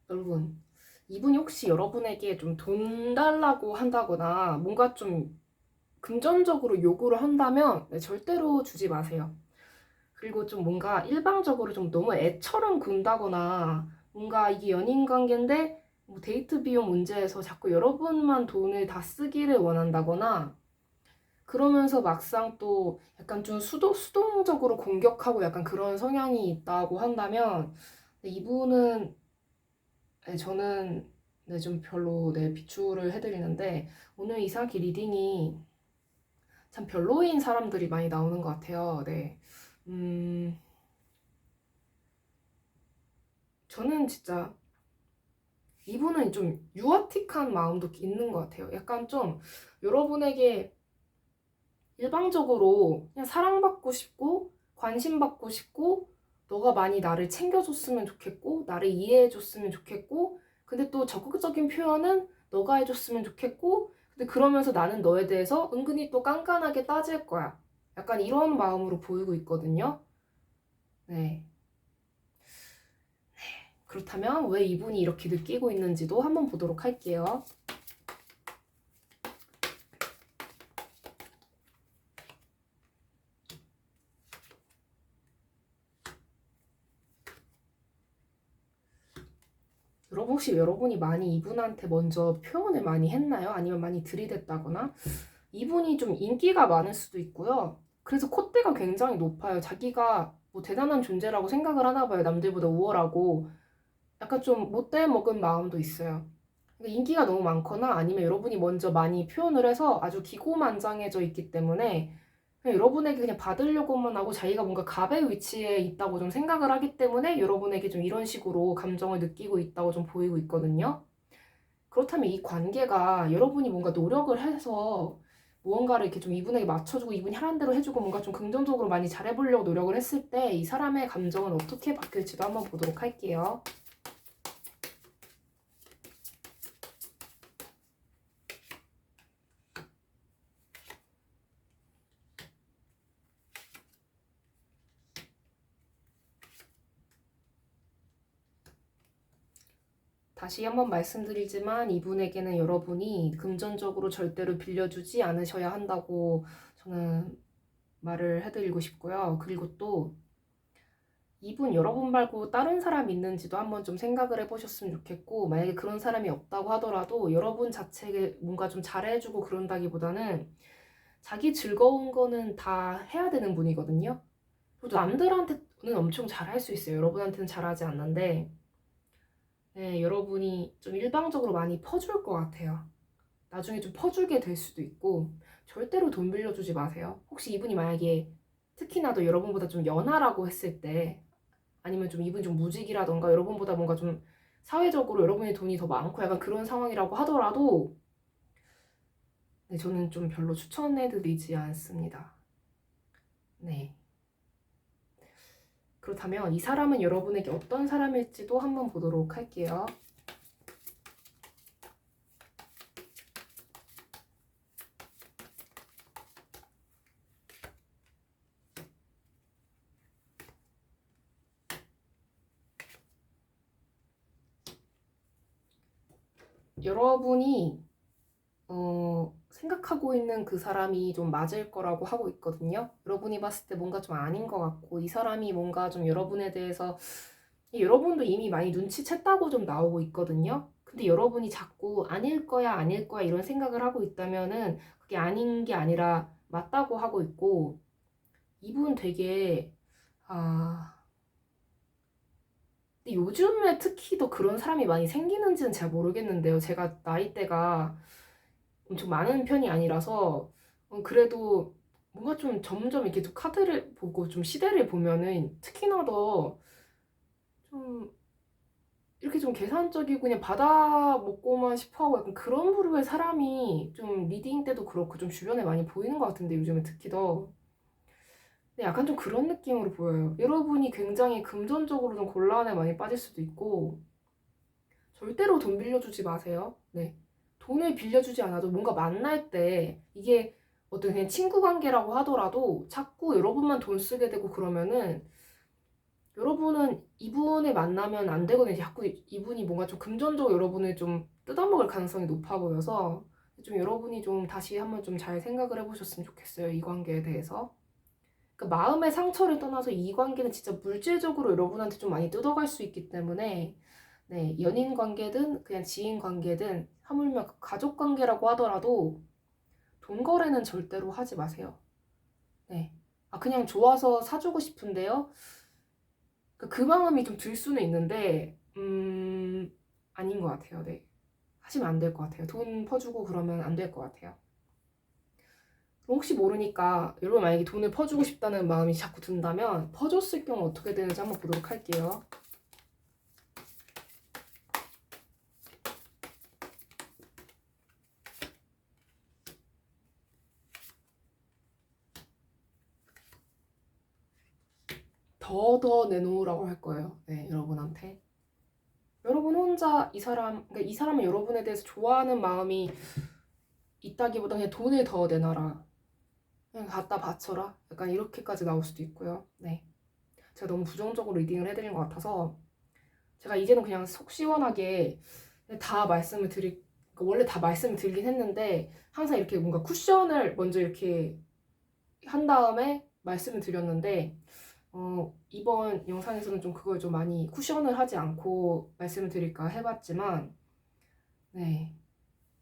여러분, 이분이 혹시 여러분에게 좀 돈 달라고 한다거나 뭔가 좀 금전적으로 요구를 한다면 네, 절대로 주지 마세요. 그리고 좀 뭔가 일방적으로 좀 너무 애처럼 군다거나 뭔가 이게 연인 관계인데 뭐 데이트 비용 문제에서 자꾸 여러분만 돈을 다 쓰기를 원한다거나 그러면서 막상 또 약간 좀 수동적으로 공격하고 약간 그런 성향이 있다고 한다면 네, 이분은 네, 저는 네, 좀 별로 네, 비추를 해드리는데 오늘 이상하게 리딩이 참 별로인 사람들이 많이 나오는 것 같아요. 네. 저는 진짜 이분은 좀 유아틱한 마음도 있는 것 같아요. 약간 좀 여러분에게 일방적으로 그냥 사랑받고 싶고 관심받고 싶고 너가 많이 나를 챙겨줬으면 좋겠고 나를 이해해줬으면 좋겠고 근데 또 적극적인 표현은 너가 해줬으면 좋겠고 근데 그러면서 나는 너에 대해서 은근히 또 깐깐하게 따질 거야. 약간 이런 마음으로 보이고 있거든요. 네. 그렇다면 왜 이분이 이렇게 느끼고 있는지도 한번 보도록 할게요. 여러분 혹시 여러분이 많이 이분한테 먼저 표현을 많이 했나요? 아니면 많이 들이댔다거나? 이분이 좀 인기가 많을 수도 있고요. 그래서 콧대가 굉장히 높아요. 자기가 뭐 대단한 존재라고 생각을 하나 봐요. 남들보다 우월하고. 약간 좀 못돼 먹은 마음도 있어요. 그러니까 인기가 너무 많거나 아니면 여러분이 먼저 많이 표현을 해서 아주 기고만장해져 있기 때문에 그냥 여러분에게 그냥 받으려고만 하고 자기가 뭔가 갑의 위치에 있다고 좀 생각을 하기 때문에 여러분에게 좀 이런 식으로 감정을 느끼고 있다고 좀 보이고 있거든요. 그렇다면 이 관계가 여러분이 뭔가 노력을 해서 무언가를 이렇게 좀 이분에게 맞춰주고 이분이 하라는 대로 해주고 뭔가 좀 긍정적으로 많이 잘해보려고 노력을 했을 때 이 사람의 감정은 어떻게 바뀔지도 한번 보도록 할게요. 다시 한번 말씀드리지만 이분에게는 여러분이 금전적으로 절대로 빌려주지 않으셔야 한다고 저는 말을 해드리고 싶고요. 그리고 또 이분 여러분 말고 다른 사람 있는지도 한번 좀 생각을 해보셨으면 좋겠고 만약에 그런 사람이 없다고 하더라도 여러분 자체에 뭔가 좀 잘해주고 그런다기보다는 자기 즐거운 거는 다 해야 되는 분이거든요. 그리고 남들한테는 엄청 잘할 수 있어요. 여러분한테는 잘하지 않는데 네, 여러분이 좀 일방적으로 많이 퍼줄 것 같아요. 나중에 좀 퍼주게 될 수도 있고 절대로 돈 빌려주지 마세요. 혹시 이분이 만약에 특히나도 여러분보다 좀 연하라고 했을 때 아니면 좀 이분이 좀 무직이라던가 여러분보다 뭔가 좀 사회적으로 여러분의 돈이 더 많고 약간 그런 상황이라고 하더라도 네, 저는 좀 별로 추천해드리지 않습니다. 네. 그렇다면 이 사람은 여러분에게 어떤 사람일지도 한번 보도록 할게요. 여러분이 생각하고 있는 그 사람이 좀 맞을 거라고 하고 있거든요. 여러분이 봤을 때 뭔가 좀 아닌 것 같고, 이 사람이 뭔가 좀 여러분에 대해서, 여러분도 이미 많이 눈치챘다고 좀 나오고 있거든요. 근데 여러분이 자꾸 아닐 거야, 아닐 거야 이런 생각을 하고 있다면은 그게 아닌 게 아니라 맞다고 하고 있고, 이분 되게, 아, 근데 요즘에 특히 더 그런 사람이 많이 생기는지는 잘 모르겠는데요. 제가 나이대가 엄청 많은 편이 아니라서 그래도 뭔가 좀 점점 이렇게 좀 카드를 보고 좀 시대를 보면은 특히나 더 좀 이렇게 좀 계산적이고 그냥 받아 먹고만 싶어 하고 약간 그런 부류의 사람이 좀 리딩 때도 그렇고 좀 주변에 많이 보이는 것 같은데 요즘에 특히 더 근데 약간 좀 그런 느낌으로 보여요. 여러분이 굉장히 금전적으로 좀 곤란에 많이 빠질 수도 있고 절대로 돈 빌려주지 마세요. 네. 돈을 빌려주지 않아도 뭔가 만날 때 이게 어떤 그냥 친구 관계라고 하더라도 자꾸 여러분만 돈 쓰게 되고 그러면은 여러분은 이분을 만나면 안 되거든요. 자꾸 이분이 뭔가 좀 금전적으로 여러분을 좀 뜯어먹을 가능성이 높아 보여서 좀 여러분이 좀 다시 한번 좀 잘 생각을 해보셨으면 좋겠어요. 이 관계에 대해서. 그러니까 마음의 상처를 떠나서 이 관계는 진짜 물질적으로 여러분한테 좀 많이 뜯어갈 수 있기 때문에 네, 연인 관계든 그냥 지인 관계든 하물며 가족 관계라고 하더라도 돈 거래는 절대로 하지 마세요. 네. 아, 그냥 좋아서 사주고 싶은데요. 그 마음이 좀 들 수는 있는데, 아닌 것 같아요. 네. 하시면 안 될 것 같아요. 돈 퍼주고 그러면 안 될 것 같아요. 혹시 모르니까 여러분 만약에 돈을 퍼주고 싶다는 마음이 자꾸 든다면 퍼줬을 경우 어떻게 되는지 한번 보도록 할게요. 더 내놓으라고 할 거예요. 네, 여러분한테. 여러분 혼자 이 사람, 그러니까 이 사람은 여러분에 대해서 좋아하는 마음이 있다기보다 그냥 돈을 더 내놔라. 그냥 갖다 바쳐라. 약간 이렇게까지 나올 수도 있고요. 네. 제가 너무 부정적으로 리딩을 해드린 것 같아서 제가 이제는 그냥 속 시원하게 다 말씀을 드릴, 그러니까 원래 다 말씀을 드리긴 했는데 항상 이렇게 뭔가 쿠션을 먼저 이렇게 한 다음에 말씀을 드렸는데 이번 영상에서는 좀 그걸 좀 많이 쿠션을 하지 않고 말씀을 드릴까 해봤지만 네.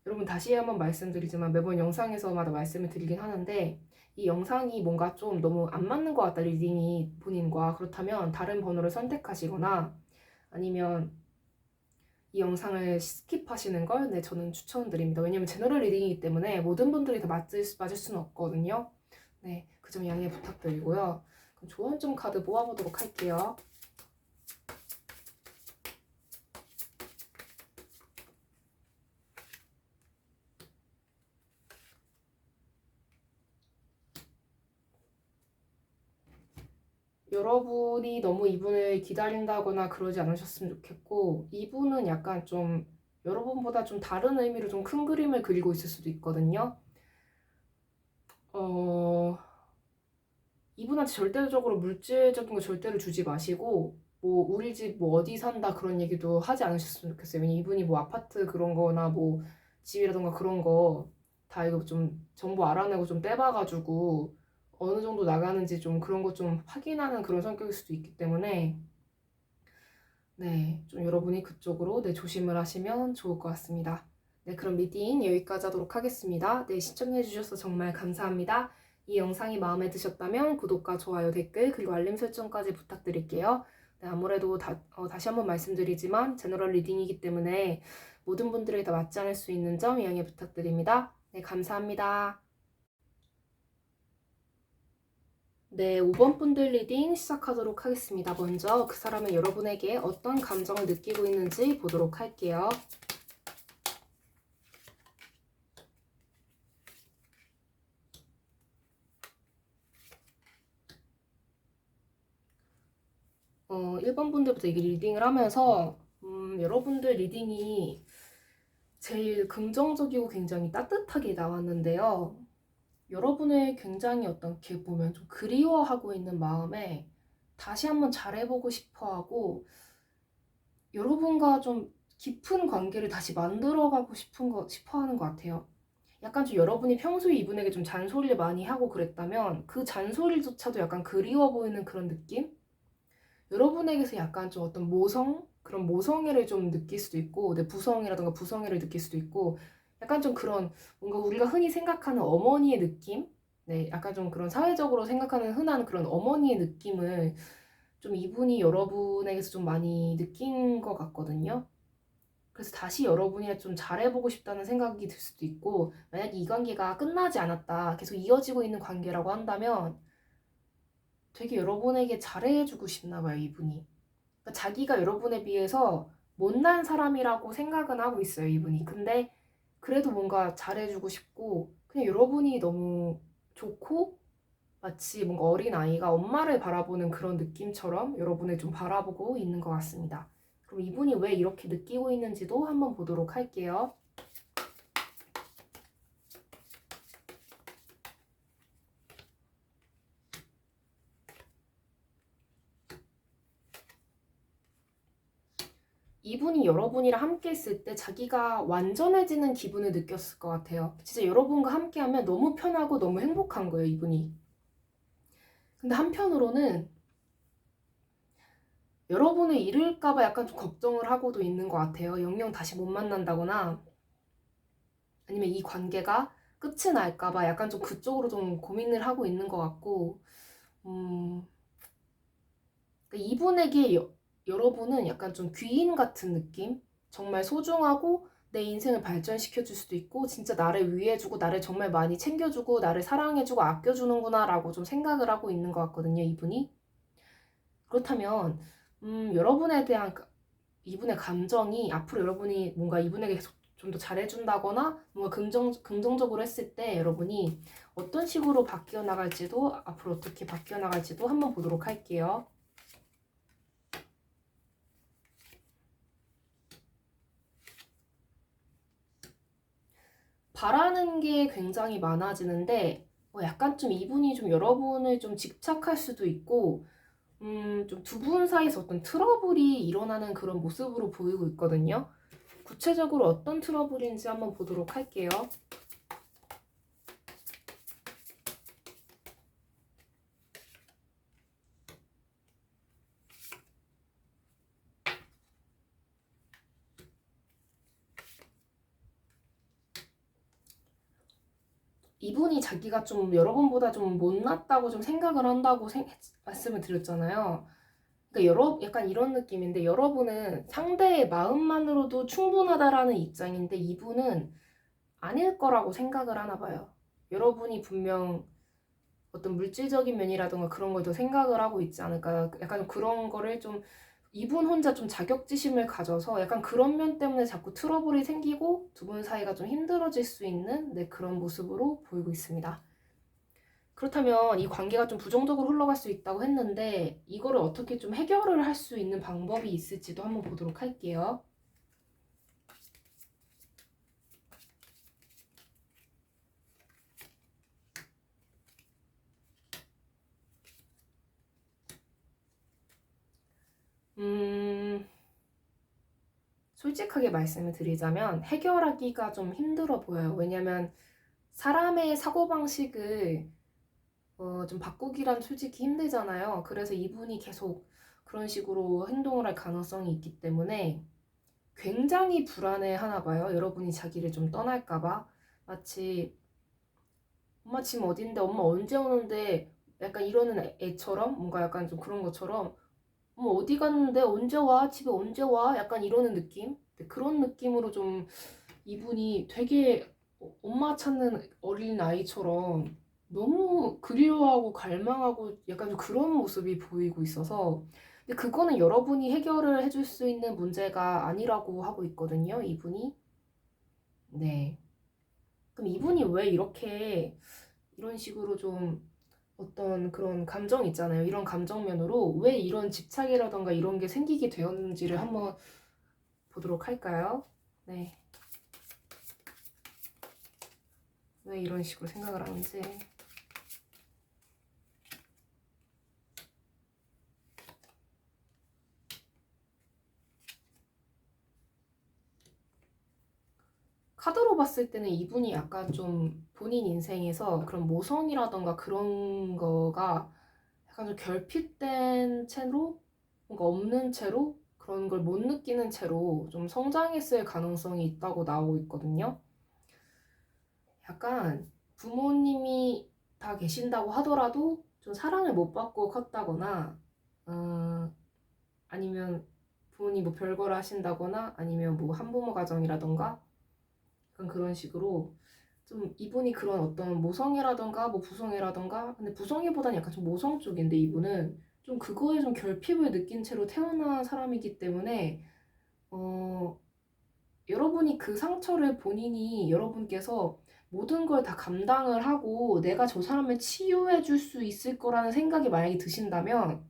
여러분 다시 한번 말씀드리지만 매번 영상에서마다 말씀을 드리긴 하는데 이 영상이 뭔가 좀 너무 안 맞는 것 같다 리딩이 본인과 그렇다면 다른 번호를 선택하시거나 아니면 이 영상을 스킵하시는 걸 네, 저는 추천드립니다. 왜냐면 제너럴 리딩이기 때문에 모든 분들이 다 맞을 수는 없거든요. 네, 그 점 양해 부탁드리고요. 그럼 조언 좀 카드 모아보도록 할게요. 여러분이 너무 이분을 기다린다거나 그러지 않으셨으면 좋겠고 이분은 약간 좀 여러분보다 좀 다른 의미로 좀 큰 그림을 그리고 있을 수도 있거든요. 이분한테 절대적으로 물질적인 거 절대로 주지 마시고 뭐 우리 집 뭐 어디 산다 그런 얘기도 하지 않으셨으면 좋겠어요. 왜냐면 이분이 뭐 아파트 그런 거나 뭐 집이라던가 그런 거 다 이거 좀 정보 알아내고 좀 떼봐가지고 어느 정도 나가는지 좀 그런 거 좀 확인하는 그런 성격일 수도 있기 때문에 네, 좀 여러분이 그쪽으로 네, 조심을 하시면 좋을 것 같습니다. 네, 그럼 리딩 여기까지 하도록 하겠습니다. 네, 시청해주셔서 정말 감사합니다. 이 영상이 마음에 드셨다면 구독과 좋아요, 댓글, 그리고 알림 설정까지 부탁드릴게요. 네, 아무래도 다시 한번 말씀드리지만 제너럴 리딩이기 때문에 모든 분들에게 다 맞지 않을 수 있는 점 양해 부탁드립니다. 네, 감사합니다. 네, 5번 분들 리딩 시작하도록 하겠습니다. 먼저 그 사람은 여러분에게 어떤 감정을 느끼고 있는지 보도록 할게요. 어, 1번 분들부터 이게 리딩을 하면서 여러분들 리딩이 제일 긍정적이고 굉장히 따뜻하게 나왔는데요. 여러분을 굉장히 어떻게 보면 좀 그리워하고 있는 마음에 다시 한번 잘해보고 싶어 하고 여러분과 좀 깊은 관계를 다시 만들어가고 싶어 하는 것 같아요. 약간 좀 여러분이 평소에 이분에게 좀 잔소리를 많이 하고 그랬다면 그 잔소리조차도 약간 그리워 보이는 그런 느낌? 여러분에게서 약간 좀 어떤 그런 모성애를 좀 느낄 수도 있고, 내 부성이라던가 부성애를 느낄 수도 있고, 약간 좀 그런 뭔가 우리가 흔히 생각하는 어머니의 느낌? 네, 약간 좀 그런 사회적으로 생각하는 흔한 그런 어머니의 느낌을 좀 이분이 여러분에게서 좀 많이 느낀 것 같거든요. 그래서 다시 여러분이 좀 잘해보고 싶다는 생각이 들 수도 있고, 만약에 이 관계가 끝나지 않았다, 계속 이어지고 있는 관계라고 한다면 되게 여러분에게 잘해주고 싶나 봐요, 이분이. 그러니까 자기가 여러분에 비해서 못난 사람이라고 생각은 하고 있어요, 이분이. 근데 그래도 뭔가 잘해주고 싶고, 그냥 여러분이 너무 좋고, 마치 뭔가 어린아이가 엄마를 바라보는 그런 느낌처럼 여러분을 좀 바라보고 있는 것 같습니다. 그럼 이분이 왜 이렇게 느끼고 있는지도 한번 보도록 할게요. 이분이 여러분이랑 함께 있을 때 자기가 완전해지는 기분을 느꼈을 것 같아요. 진짜 여러분과 함께하면 너무 편하고 너무 행복한 거예요, 이분이. 근데 한편으로는 여러분을 잃을까봐 약간 좀 걱정을 하고도 있는 것 같아요. 영영 다시 못 만난다거나 아니면 이 관계가 끝이 날까봐 약간 좀 그쪽으로 좀 고민을 하고 있는 것 같고, 그러니까 이분에게 여러분은 약간 좀 귀인 같은 느낌? 정말 소중하고 내 인생을 발전시켜줄 수도 있고, 진짜 나를 위해주고, 나를 정말 많이 챙겨주고, 나를 사랑해주고, 아껴주는구나, 라고 좀 생각을 하고 있는 것 같거든요, 이분이. 그렇다면, 여러분에 대한 이분의 감정이 앞으로 여러분이 뭔가 이분에게 계속 좀 더 잘해준다거나, 뭔가 긍정적으로 했을 때 여러분이 어떤 식으로 바뀌어 나갈지도, 앞으로 어떻게 바뀌어 나갈지도 한번 보도록 할게요. 바라는 게 굉장히 많아지는데 약간 좀 이분이 좀 여러분을 좀 집착할 수도 있고 좀 두 분 사이에서 어떤 트러블이 일어나는 그런 모습으로 보이고 있거든요. 구체적으로 어떤 트러블인지 한번 보도록 할게요. 이분이 자기가 좀 여러분보다 좀 못났다고 좀 생각을 한다고 말씀을 드렸잖아요. 그러니까 약간 이런 느낌인데 여러분은 상대의 마음만으로도 충분하다라는 입장인데 이분은 아닐 거라고 생각을 하나 봐요. 여러분이 분명 어떤 물질적인 면이라던가 그런 걸 더 생각을 하고 있지 않을까. 약간 그런 거를 좀 이분 혼자 좀 자격지심을 가져서 약간 그런 면 때문에 자꾸 트러블이 생기고 두 분 사이가 좀 힘들어질 수 있는 그런 모습으로 보이고 있습니다. 그렇다면 이 관계가 좀 부정적으로 흘러갈 수 있다고 했는데 이거를 어떻게 좀 해결을 할 수 있는 방법이 있을지도 한번 보도록 할게요. 솔직하게 말씀을 드리자면 해결하기가 좀 힘들어 보여요. 왜냐면 사람의 사고방식을 좀 바꾸기란 솔직히 힘들잖아요. 그래서 이분이 계속 그런 식으로 행동을 할 가능성이 있기 때문에 굉장히 불안해 하나 봐요. 여러분이 자기를 좀 떠날까봐. 마치 엄마 지금 어딘데? 엄마 언제 오는데? 약간 이러는 애처럼 뭔가 약간 좀 그런 것처럼 엄마 어디 갔는데? 언제 와? 집에 언제 와? 약간 이러는 느낌? 그런 느낌으로 좀 이분이 되게 엄마 찾는 어린 아이처럼 너무 그리워하고 갈망하고 약간 좀 그런 모습이 보이고 있어서 근데 그거는 여러분이 해결을 해줄 수 있는 문제가 아니라고 하고 있거든요, 이분이. 네. 그럼 이분이 왜 이렇게 이런 식으로 좀 어떤 그런 감정 있잖아요. 이런 감정면으로 왜 이런 집착이라던가 이런 게 생기게 되었는지를 한번 보도록 할까요? 네. 왜 이런 식으로 생각을 하는지. 카드로 봤을 때는 이분이 약간 좀 본인 인생에서 그런 모성이라던가 그런 거가 약간 좀 결핍된 채로, 뭔가 없는 채로, 그런 걸 못 느끼는 채로 좀 성장했을 가능성이 있다고 나오고 있거든요. 약간 부모님이 다 계신다고 하더라도 좀 사랑을 못 받고 컸다거나, 아니면 부모님 뭐 별거를 하신다거나, 아니면 뭐 한부모 가정이라던가, 약간 그런 식으로 좀 이분이 그런 어떤 모성애라던가 뭐 부성애라던가, 근데 부성애보다는 약간 좀 모성 쪽인데, 이분은 좀 그거에 좀 결핍을 느낀 채로 태어난 사람이기 때문에 어 여러분이 그 상처를 본인이, 여러분께서 모든 걸 다 감당을 하고 내가 저 사람을 치유해 줄 수 있을 거라는 생각이 만약에 드신다면,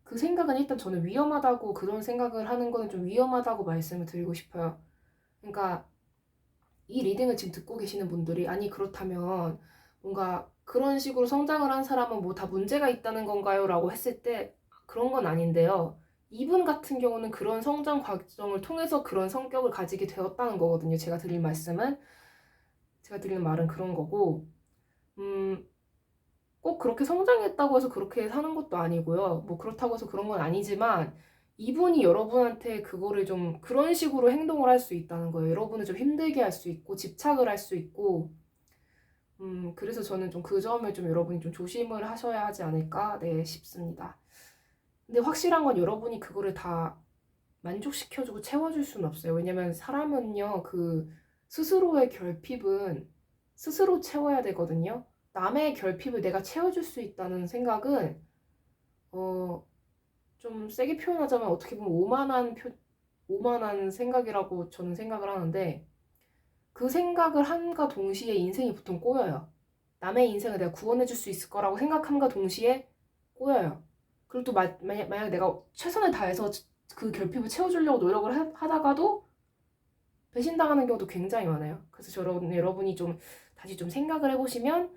그 생각은 일단 저는 위험하다고, 그런 생각을 하는 거는 좀 위험하다고 말씀을 드리고 싶어요. 그러니까 이 리딩을 지금 듣고 계시는 분들이, 아니 그렇다면 뭔가 그런 식으로 성장을 한 사람은 뭐 다 문제가 있다는 건가요? 라고 했을 때 그런 건 아닌데요. 이분 같은 경우는 그런 성장 과정을 통해서 그런 성격을 가지게 되었다는 거거든요. 제가 드리는 말은 그런 거고, 음, 꼭 그렇게 성장했다고 해서 그렇게 사는 것도 아니고요. 뭐 그렇다고 해서 그런 건 아니지만, 이분이 여러분한테 그거를 좀 그런 식으로 행동을 할 수 있다는 거예요. 여러분을 좀 힘들게 할 수 있고 집착을 할 수 있고, 그래서 저는 좀 그 점을 좀 여러분이 좀 조심을 하셔야 하지 않을까, 네, 싶습니다. 근데 확실한 건 여러분이 그거를 다 만족시켜주고 채워줄 수는 없어요. 왜냐면 사람은요, 그 스스로의 결핍은 스스로 채워야 되거든요. 남의 결핍을 내가 채워줄 수 있다는 생각은, 어, 좀 세게 표현하자면 어떻게 보면 오만한 생각이라고 저는 생각을 하는데, 그 생각을 함과 동시에 인생이 보통 꼬여요. 남의 인생을 내가 구원해줄 수 있을 거라고 생각함과 동시에 꼬여요. 그리고 또 만약 내가 최선을 다해서 그 결핍을 채워주려고 노력을 하다가도 배신당하는 경우도 굉장히 많아요. 그래서 여러분이 좀 다시 좀 생각을 해보시면,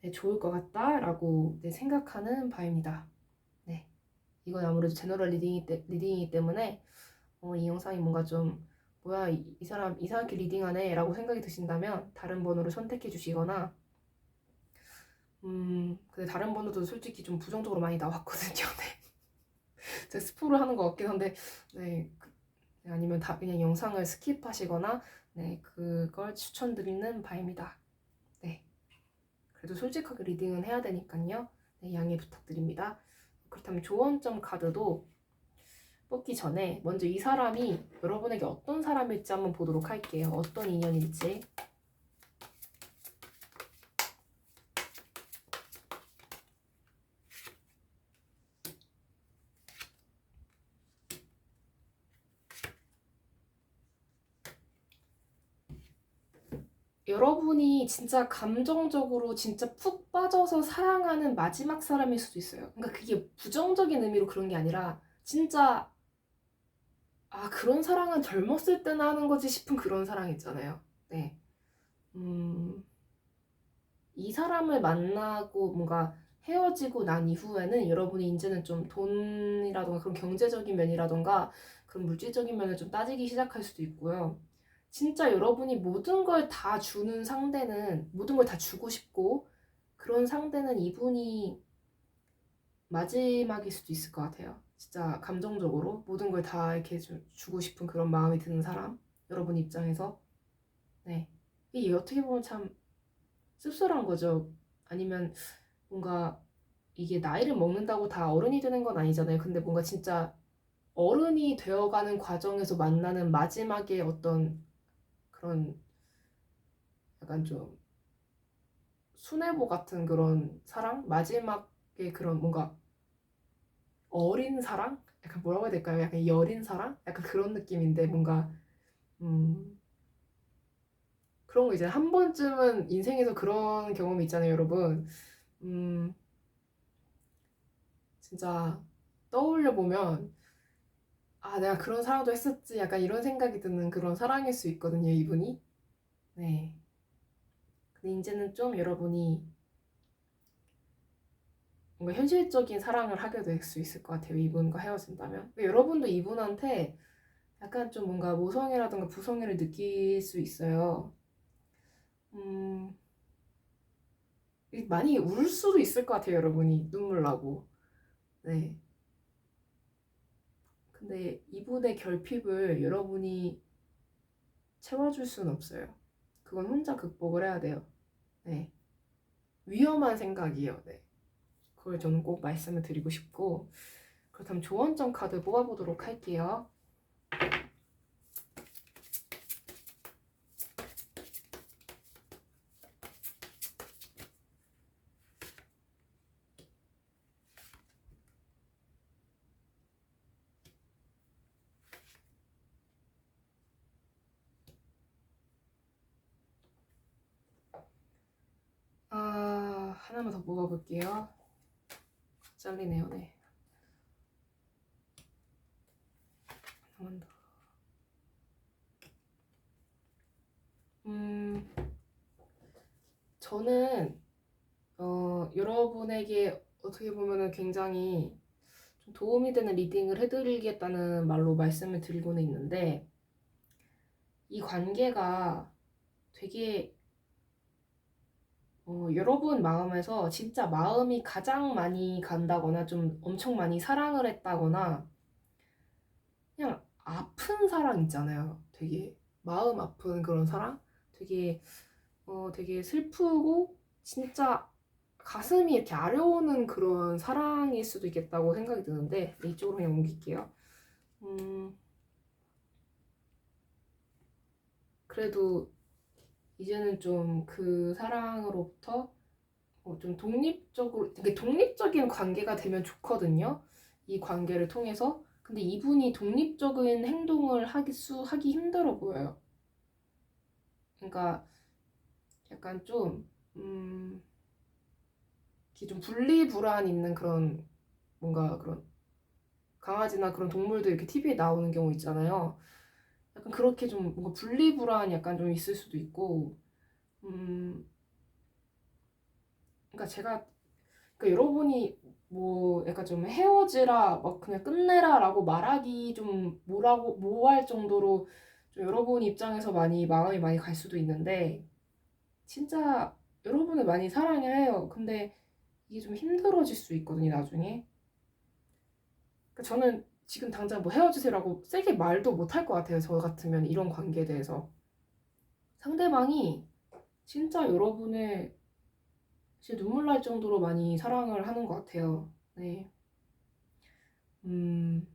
네, 좋을 것 같다라고, 네, 생각하는 바입니다. 네, 이건 아무래도 제너럴 리딩이기 때문에 이 영상이 뭔가 좀 뭐야, 이 사람 이상하게 리딩하네 라고 생각이 드신다면 다른 번호를 선택해 주시거나, 근데 다른 번호도 솔직히 좀 부정적으로 많이 나왔거든요. 네. 제가 스포를 하는 것 같긴 한데, 네, 아니면 다 그냥 영상을 스킵하시거나, 네, 그걸 추천드리는 바입니다. 네, 그래도 솔직하게 리딩은 해야 되니까요. 네, 양해 부탁드립니다. 그렇다면 조언점 카드도 뽑기 전에 먼저 이 사람이 여러분에게 어떤 사람일지 한번 보도록 할게요. 어떤 인연일지. 여러분이 진짜 감정적으로 진짜 푹 빠져서 사랑하는 마지막 사람일 수도 있어요. 그러니까 그게 부정적인 의미로 그런 게 아니라 진짜, 아, 그런 사랑은 젊었을 때나 하는 거지 싶은 그런 사랑 있잖아요. 네. 이 사람을 만나고 뭔가 헤어지고 난 이후에는 여러분이 이제는 좀 돈이라던가 그런 경제적인 면이라던가 그런 물질적인 면을 좀 따지기 시작할 수도 있고요. 진짜 여러분이 모든 걸 다 주는 상대는, 모든 걸 다 주고 싶고 그런 상대는 이분이 마지막일 수도 있을 것 같아요. 진짜 감정적으로 모든 걸 다 이렇게 주고 싶은 그런 마음이 드는 사람, 여러분 입장에서. 네. 이게 어떻게 보면 참 씁쓸한 거죠. 아니면 뭔가 이게 나이를 먹는다고 다 어른이 되는 건 아니잖아요. 근데 뭔가 진짜 어른이 되어가는 과정에서 만나는 마지막에 어떤 그런 약간 좀 순애보 같은 그런 사랑? 마지막에 그런 뭔가 어린 사랑? 약간 뭐라고 해야 될까요? 약간 여린 사랑? 약간 그런 느낌인데, 뭔가 음 그런 거 이제 한 번쯤은 인생에서 그런 경험이 있잖아요, 여러분. 음 진짜 떠올려 보면, 아, 내가 그런 사랑도 했었지, 약간 이런 생각이 드는 그런 사랑일 수 있거든요, 이분이. 네. 근데 이제는 좀 여러분이 뭔가 현실적인 사랑을 하게 될 수 있을 것 같아요, 이분과 헤어진다면. 여러분도 이분한테 약간 좀 뭔가 모성애라든가 부성애를 느낄 수 있어요. 음, 많이 울 수도 있을 것 같아요, 여러분이. 눈물 나고. 네. 근데 이분의 결핍을 여러분이 채워줄 수는 없어요. 그건 혼자 극복을 해야 돼요. 네. 위험한 생각이에요. 네. 그걸 저는 꼭 말씀을 드리고 싶고, 그렇다면 조언점 카드 뽑아보도록 할게요. 하나만 더 뽑아볼게요. 잘리네요, 네. 하나만 더. 저는, 여러분에게 어떻게 보면은 굉장히 좀 도움이 되는 리딩을 해드리겠다는 말로 말씀을 드리고는 있는데, 이 관계가 되게, 여러분 마음에서 진짜 마음이 가장 많이 간다거나 좀 엄청 많이 사랑을 했다거나 그냥 아픈 사랑 있잖아요. 되게 마음 아픈 그런 사랑? 되게 슬프고 진짜 가슴이 이렇게 아려오는 그런 사랑일 수도 있겠다고 생각이 드는데 이쪽으로 그냥 옮길게요. 그래도 이제는 좀 그 사랑으로부터 좀 독립적으로, 되게 독립적인 관계가 되면 좋거든요. 이 관계를 통해서. 근데 이분이 독립적인 행동을 하기 힘들어 보여요. 그러니까 약간 좀, 이렇게 좀 분리불안 있는 그런, 뭔가 그런 강아지나 그런 동물들 이렇게 TV에 나오는 경우 있잖아요. 약간 그렇게 좀 뭔가 분리불안 약간 좀 있을 수도 있고, 음, 그러니까 그러니까 여러분이 뭐 약간 좀 헤어지라 막 그냥 끝내라라고 말하기 좀 뭐라고 뭐할 정도로 좀 여러분 입장에서 많이 마음이 많이 갈 수도 있는데 진짜 여러분을 많이 사랑해요. 근데 이게 좀 힘들어질 수 있거든요, 나중에. 그러니까 저는 지금 당장 뭐 헤어지세요라고 세게 말도 못 할 것 같아요. 저 같으면 이런 관계에 대해서. 상대방이 진짜 여러분을 진짜 눈물 날 정도로 많이 사랑을 하는 것 같아요. 네. 음.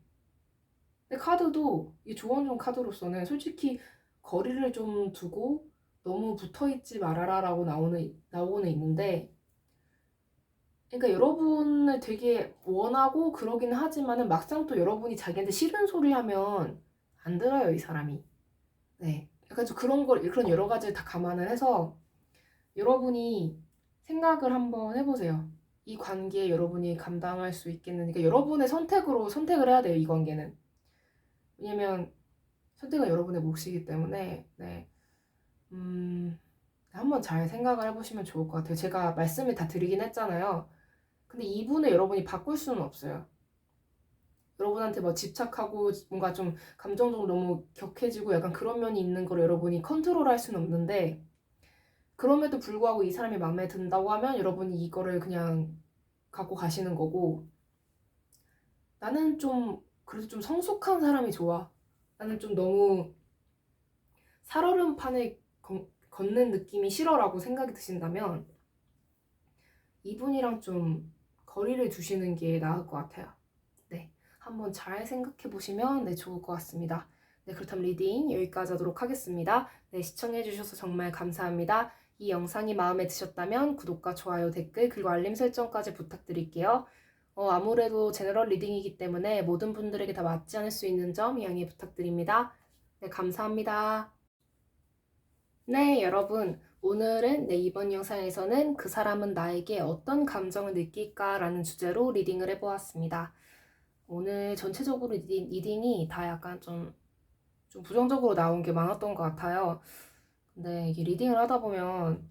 근데 카드도 이 조언종 카드로서는 솔직히 거리를 좀 두고 너무 붙어있지 말아라라고 나오고는 있는데, 그러니까 여러분을 되게 원하고 그러기는 하지만은 막상 또 여러분이 자기한테 싫은 소리 하면 안 들어요, 이 사람이. 네. 약간 좀 그런 여러 가지를 다 감안을 해서 여러분이 생각을 한번 해보세요. 이 관계에 여러분이 감당할 수 있겠는, 그러니까 여러분의 선택으로 선택을 해야 돼요, 이 관계는. 왜냐면 선택은 여러분의 몫이기 때문에, 네. 한번 잘 생각을 해보시면 좋을 것 같아요. 제가 말씀을 다 드리긴 했잖아요. 근데 이분을 여러분이 바꿀 수는 없어요. 여러분한테 뭐 집착하고 뭔가 좀 감정적으로 너무 격해지고 약간 그런 면이 있는 걸 여러분이 컨트롤할 수는 없는데, 그럼에도 불구하고 이 사람이 마음에 든다고 하면 여러분이 이거를 그냥 갖고 가시는 거고, 나는 좀 그래도 좀 성숙한 사람이 좋아. 나는 좀 너무 살얼음판을 걷는 느낌이 싫어라고 생각이 드신다면 이분이랑 좀 거리를 두시는 게 나을 것 같아요. 네, 한번 잘 생각해 보시면 네, 좋을 것 같습니다. 네, 그렇다면 리딩 여기까지 하도록 하겠습니다. 네, 시청해 주셔서 정말 감사합니다. 이 영상이 마음에 드셨다면 구독과 좋아요, 댓글, 그리고 알림 설정까지 부탁드릴게요. 아무래도 제너럴 리딩이기 때문에 모든 분들에게 다 맞지 않을 수 있는 점 양해 부탁드립니다. 네, 감사합니다. 네, 여러분. 오늘은 이번 영상에서는 그 사람은 나에게 어떤 감정을 느낄까라는 주제로 리딩을 해보았습니다. 오늘 전체적으로 리딩이 다 약간 좀 부정적으로 나온 게 많았던 것 같아요. 근데 이게 리딩을 하다 보면,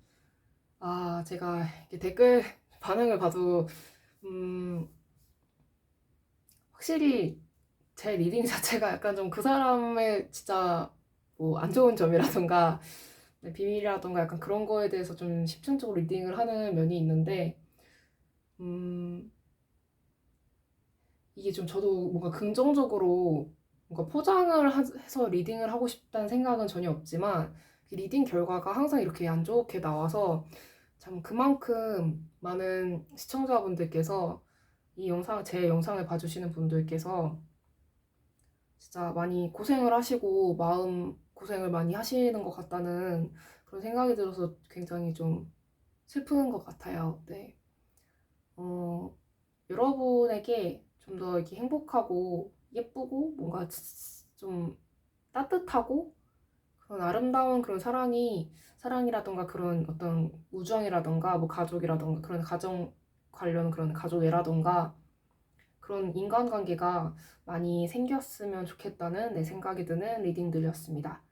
제가 이렇게 댓글 반응을 봐도, 확실히 제 리딩 자체가 약간 좀 그 사람의 진짜 뭐 안 좋은 점이라던가 네, 비밀이라던가 약간 그런 거에 대해서 좀 집중적으로 리딩을 하는 면이 있는데 음, 이게 좀 저도 뭔가 긍정적으로 뭔가 포장을 해서 리딩을 하고 싶다는 생각은 전혀 없지만 리딩 결과가 항상 이렇게 안 좋게 나와서 참 그만큼 많은 시청자분들께서 제 영상을 봐주시는 분들께서 진짜 많이 고생을 하시고 마음 고생을 많이 하시는 것 같다는 그런 생각이 들어서 굉장히 좀 슬픈 것 같아요. 네. 어, 여러분에게 좀 더 이렇게 행복하고 예쁘고 뭔가 좀 따뜻하고 그런 아름다운 그런 사랑이라던가 그런 어떤 우정이라던가 뭐 가족이라던가 그런 가정 관련 그런 가족애라던가 그런 인간관계가 많이 생겼으면 좋겠다는 내 생각이 드는 리딩들이었습니다.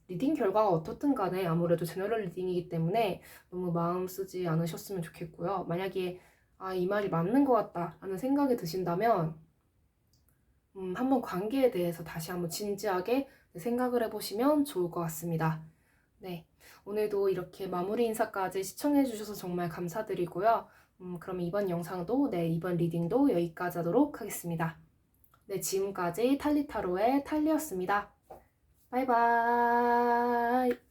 리딩 결과가 어떻든 간에 아무래도 제너럴 리딩이기 때문에 너무 마음 쓰지 않으셨으면 좋겠고요. 만약에 이 말이 맞는 것 같다 라는 생각이 드신다면 한번 관계에 대해서 다시 한번 진지하게 생각을 해보시면 좋을 것 같습니다. 네, 오늘도 이렇게 마무리 인사까지 시청해주셔서 정말 감사드리고요. 그럼 이번 영상도, 이번 리딩도 여기까지 하도록 하겠습니다. 네, 지금까지 탈리타로의 탈리였습니다. 바이바이.